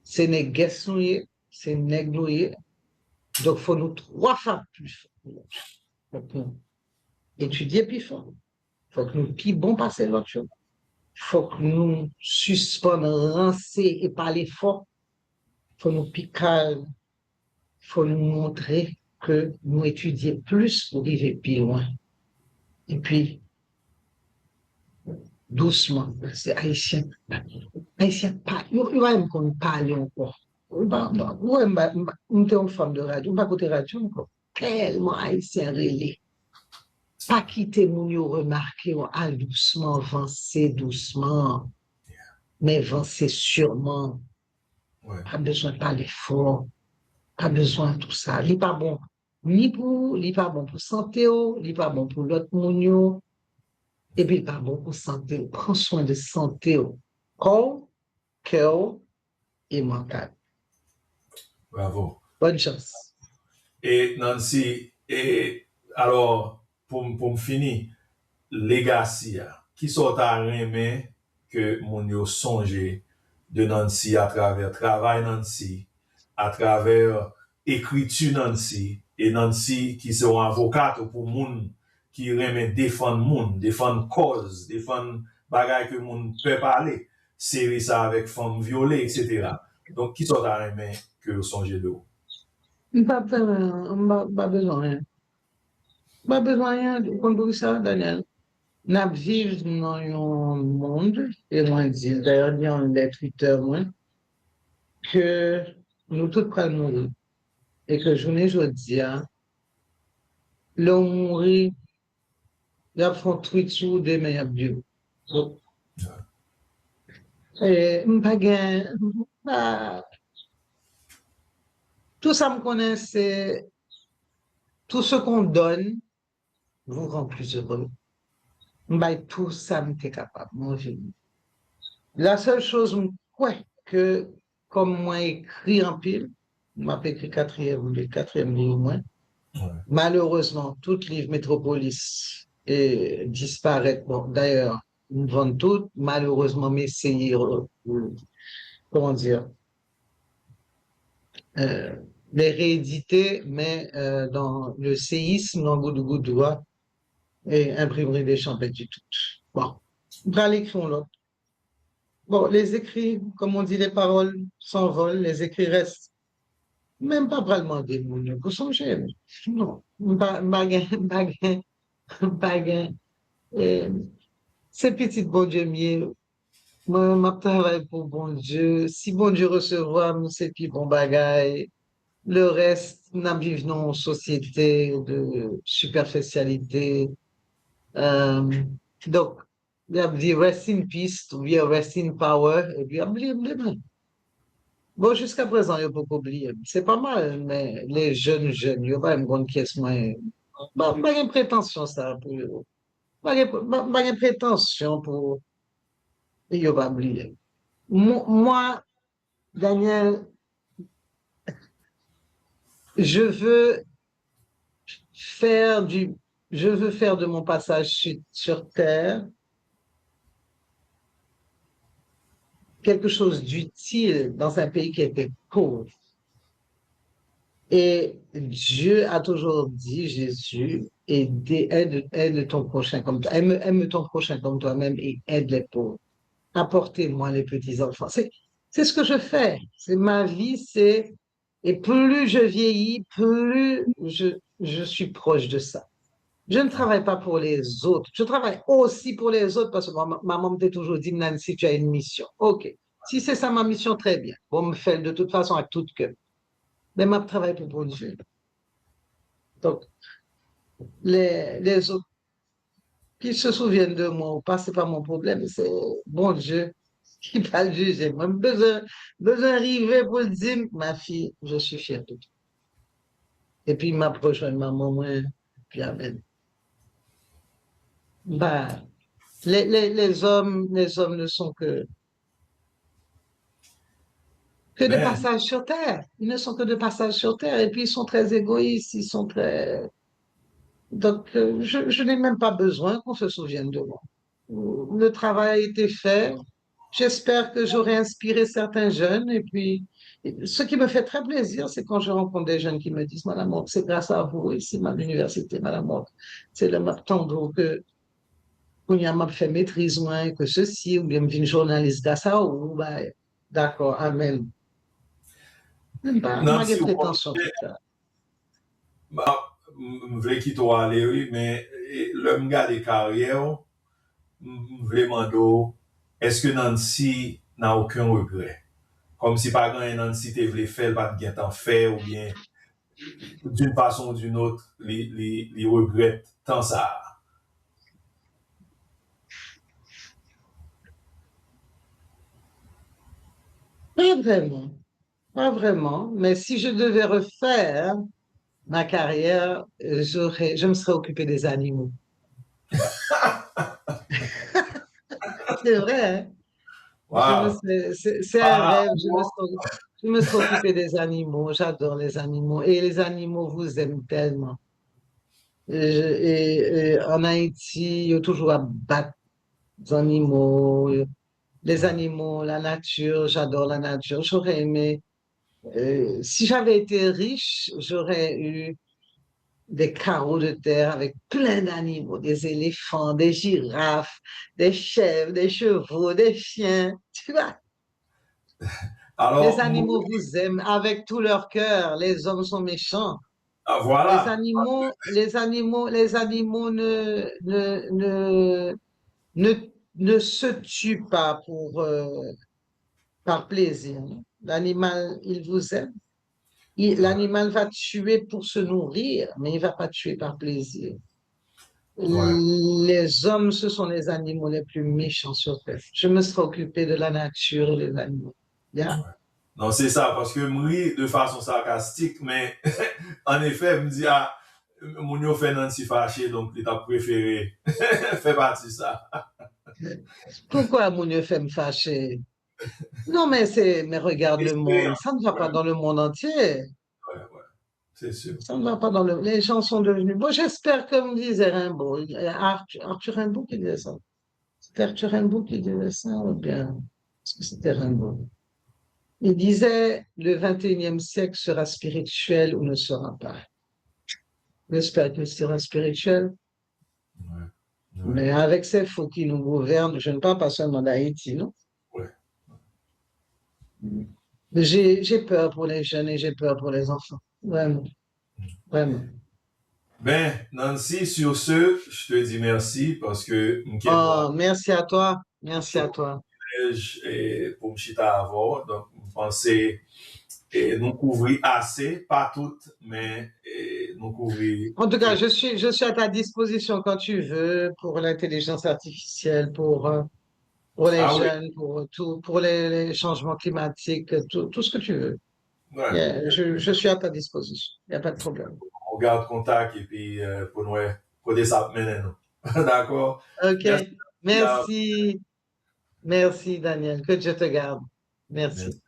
c'est nèg guess nou ye, c'est nèg nou ye, donc faut nous 3 fois plus fort. Faut que nous étudier plus fort. Faut que nous plus bon passer l'autre chose. Faut que nous suspendre, rancer et parler fort. Faut nous plus calme. Faut nous montrer que nous étudions plus pour arriver plus loin. Et puis, doucement, c'est haïtien. Haïtien, pas, il va même qu'on parle encore. Moi, je suis une femme de radio, je ne côté radio encore. Tellement haïtien relais. Pas quitter mon yo remarquer, doucement, avancer doucement, mais avancer sûrement. ouais. Pas besoin de parler fort, pas besoin de tout ça. Il n'est pas bon il n'est pas bon pour santé, il n'est pas bon pour l'autre moun yo, et puis il n'est pas bon pour santé. Prends soin de santé, corps, cœur et mental. Bravo. Bonne chance. Et Nancy, et alors, pour me finir, legacy, qui sont à remet que mon yo songe de Nancy à travers travail Nancy, à travers écriture Nancy, et Nancy qui sont avocate pour moun qui remet défendre moun, défendre cause, défendre bagay que moun peut parler, série ça avec femme violée, etc. Donc, qui sont à remet que songe de vous? Pas besoin. Pas besoin de conduire ça, Daniel. Nous vivons dans un monde, et moi, d'ailleurs, il y a un Twitter, moi, que nous tous prenons mourir. Et que je dis, l'on mourit, il y a un tweet sur des meilleurs Dieu. Et, tout ça me connaît, c'est tout ce qu'on donne vous rend plus heureux. Tout ça m'était capable, mon Dieu. La seule chose, que, comme moi écrit en pile, m'a écrit quatrième livre, moi. Ouais. Malheureusement, tout livre Métropolis disparaît. Bon, d'ailleurs, nous vendons tout. Malheureusement, mais c'est, comment dire, les réédités, mais dans le séisme, dans Goudou-Goudoua, et imprimerie des Champêtres du tout. Bon, dans l'écrit, l'autre. Bon, les écrits, comme on dit, les paroles s'envolent, les écrits restent. Même pas vraiment des mots, pour songer. Non, baguin. C'est petit bon Dieu mieux. Moi, je travaille pour bon Dieu. Si bon Dieu recevoir, c'est puis bon bagaille. Le reste, nous vivons dans une société de superficialité. Donc, il y a dit rest in peace, ou bien rest in power, et puis oublié. Bon, jusqu'à présent, il y a beaucoup oublié. C'est pas mal, mais les jeunes, il n'y a pas une bonne pièce moins. Pas de prétention, ça, pour. Pas de prétention pour. Il n'y a pas oublié. Moi, Daniel, je veux faire de mon passage sur Terre quelque chose d'utile dans un pays qui était pauvre. Et Dieu a toujours dit, Jésus, aide ton prochain comme toi, aime ton prochain comme toi-même et aide les pauvres. Apportez-moi les petits enfants. C'est ce que je fais. C'est ma vie, et plus je vieillis, plus je suis proche de ça. Je ne travaille pas pour les autres. Je travaille aussi pour les autres parce que ma maman m'a toujours dit, Nancy, tu as une mission. OK. Si c'est ça ma mission, très bien. On me fait de toute façon avec tout cœur. Mais je travaille pour bon Dieu. Donc, les autres qui se souviennent de moi ou pas, c'est pas mon problème. C'est bon Dieu qui va le juger. Moi, besoin d'arriver pour le dire, ma fille, je suis fière de toi. Et puis, il m'approche de maman, moi, puis amen. Bah, les hommes ne sont que de Ben, passage sur Terre. Ils ne sont que de passage sur Terre. Et puis, ils sont très égoïstes, ils sont très... Donc, je n'ai même pas besoin qu'on se souvienne de moi. Le travail a été fait. J'espère que j'aurai inspiré certains jeunes. Et puis, ce qui me fait très plaisir, c'est quand je rencontre des jeunes qui me disent, Madame Monk, c'est grâce à vous ici, à l'université, Madame Monk. C'est le tantôt que qu'on y a m'a fait maîtrise, moins que ceci, ou bien me une journaliste grâce à vous. Ben, d'accord, amen. Même pas, nan ma si ou prétention, tout ça. m vle ki to ale, oui, men le m gade karye ou, m vle mando, eske Nancy nan aucun regret? Kom si pa gen Nancy te vle fel pat gen tan fe, ou bien, d'une façon ou d'une autre, li regrette tant ça. Pas vraiment, pas vraiment. Mais si je devais refaire ma carrière, je me serais occupé des animaux. C'est vrai, hein? Wow. C'est un rêve. Je me serais occupé des animaux. J'adore les animaux. Et les animaux vous aiment tellement. Et en Haïti, il y a toujours à battre des animaux. Les animaux, la nature, j'adore la nature. J'aurais aimé, si j'avais été riche, j'aurais eu des carreaux de terre avec plein d'animaux, des éléphants, des girafes, des chèvres, des chevaux, des chiens. Tu vois, les Alors, animaux vous aiment avec tout leur cœur. Les hommes sont méchants. voilà. Les animaux ne, ne se tuent pas par plaisir. L'animal, il vous aime. L'animal va tuer pour se nourrir, mais il ne va pas tuer par plaisir. Ouais. Les hommes, ce sont les animaux les plus méchants sur Terre. Je me serais occupé de la nature et des animaux. Yeah. Non, c'est ça, parce que je ris de façon sarcastique, mais en effet, je me dis, ah, mon yo fait Nancy fâché, donc il t'a préféré. Fait partie de ça. Pourquoi mon Dieu fait me fâcher? Non, mais regarde le monde. Ça ne va pas dans le monde entier. Ouais, c'est sûr. Ça ne va pas dans le... Les gens sont devenus... Bon, j'espère, comme disait Rimbaud, Arthur Rimbaud qui disait ça. C'était Arthur Rimbaud qui disait ça, ou bien... Est-ce que c'était Rimbaud? Il disait, le 21e siècle sera spirituel ou ne sera pas. J'espère qu'il sera spirituel. Ouais. Mais avec ces faux qui nous gouvernent, je ne parle pas seulement d'Haïti, non? Ouais. J'ai peur pour les jeunes et j'ai peur pour les enfants. Vraiment. Vraiment. Ben, Nancy, sur ce, je te dis merci parce que Oh, merci à toi. Merci à toi. pour me chita avant, donc je pensais nous couvrir assez, pas toutes, mais nous couvrir. En tout cas, je suis à ta disposition quand tu veux pour l'intelligence artificielle, pour les Ah oui, jeunes, pour tout, pour les changements climatiques, tout ce que tu veux. ouais. Yeah, je suis à ta disposition. Il n'y a pas de problème. On garde contact et puis pour nous, pour des sapes maintenant. D'accord? OK. Merci. Merci. Merci, Daniel. Que Dieu te garde. Merci. Merci.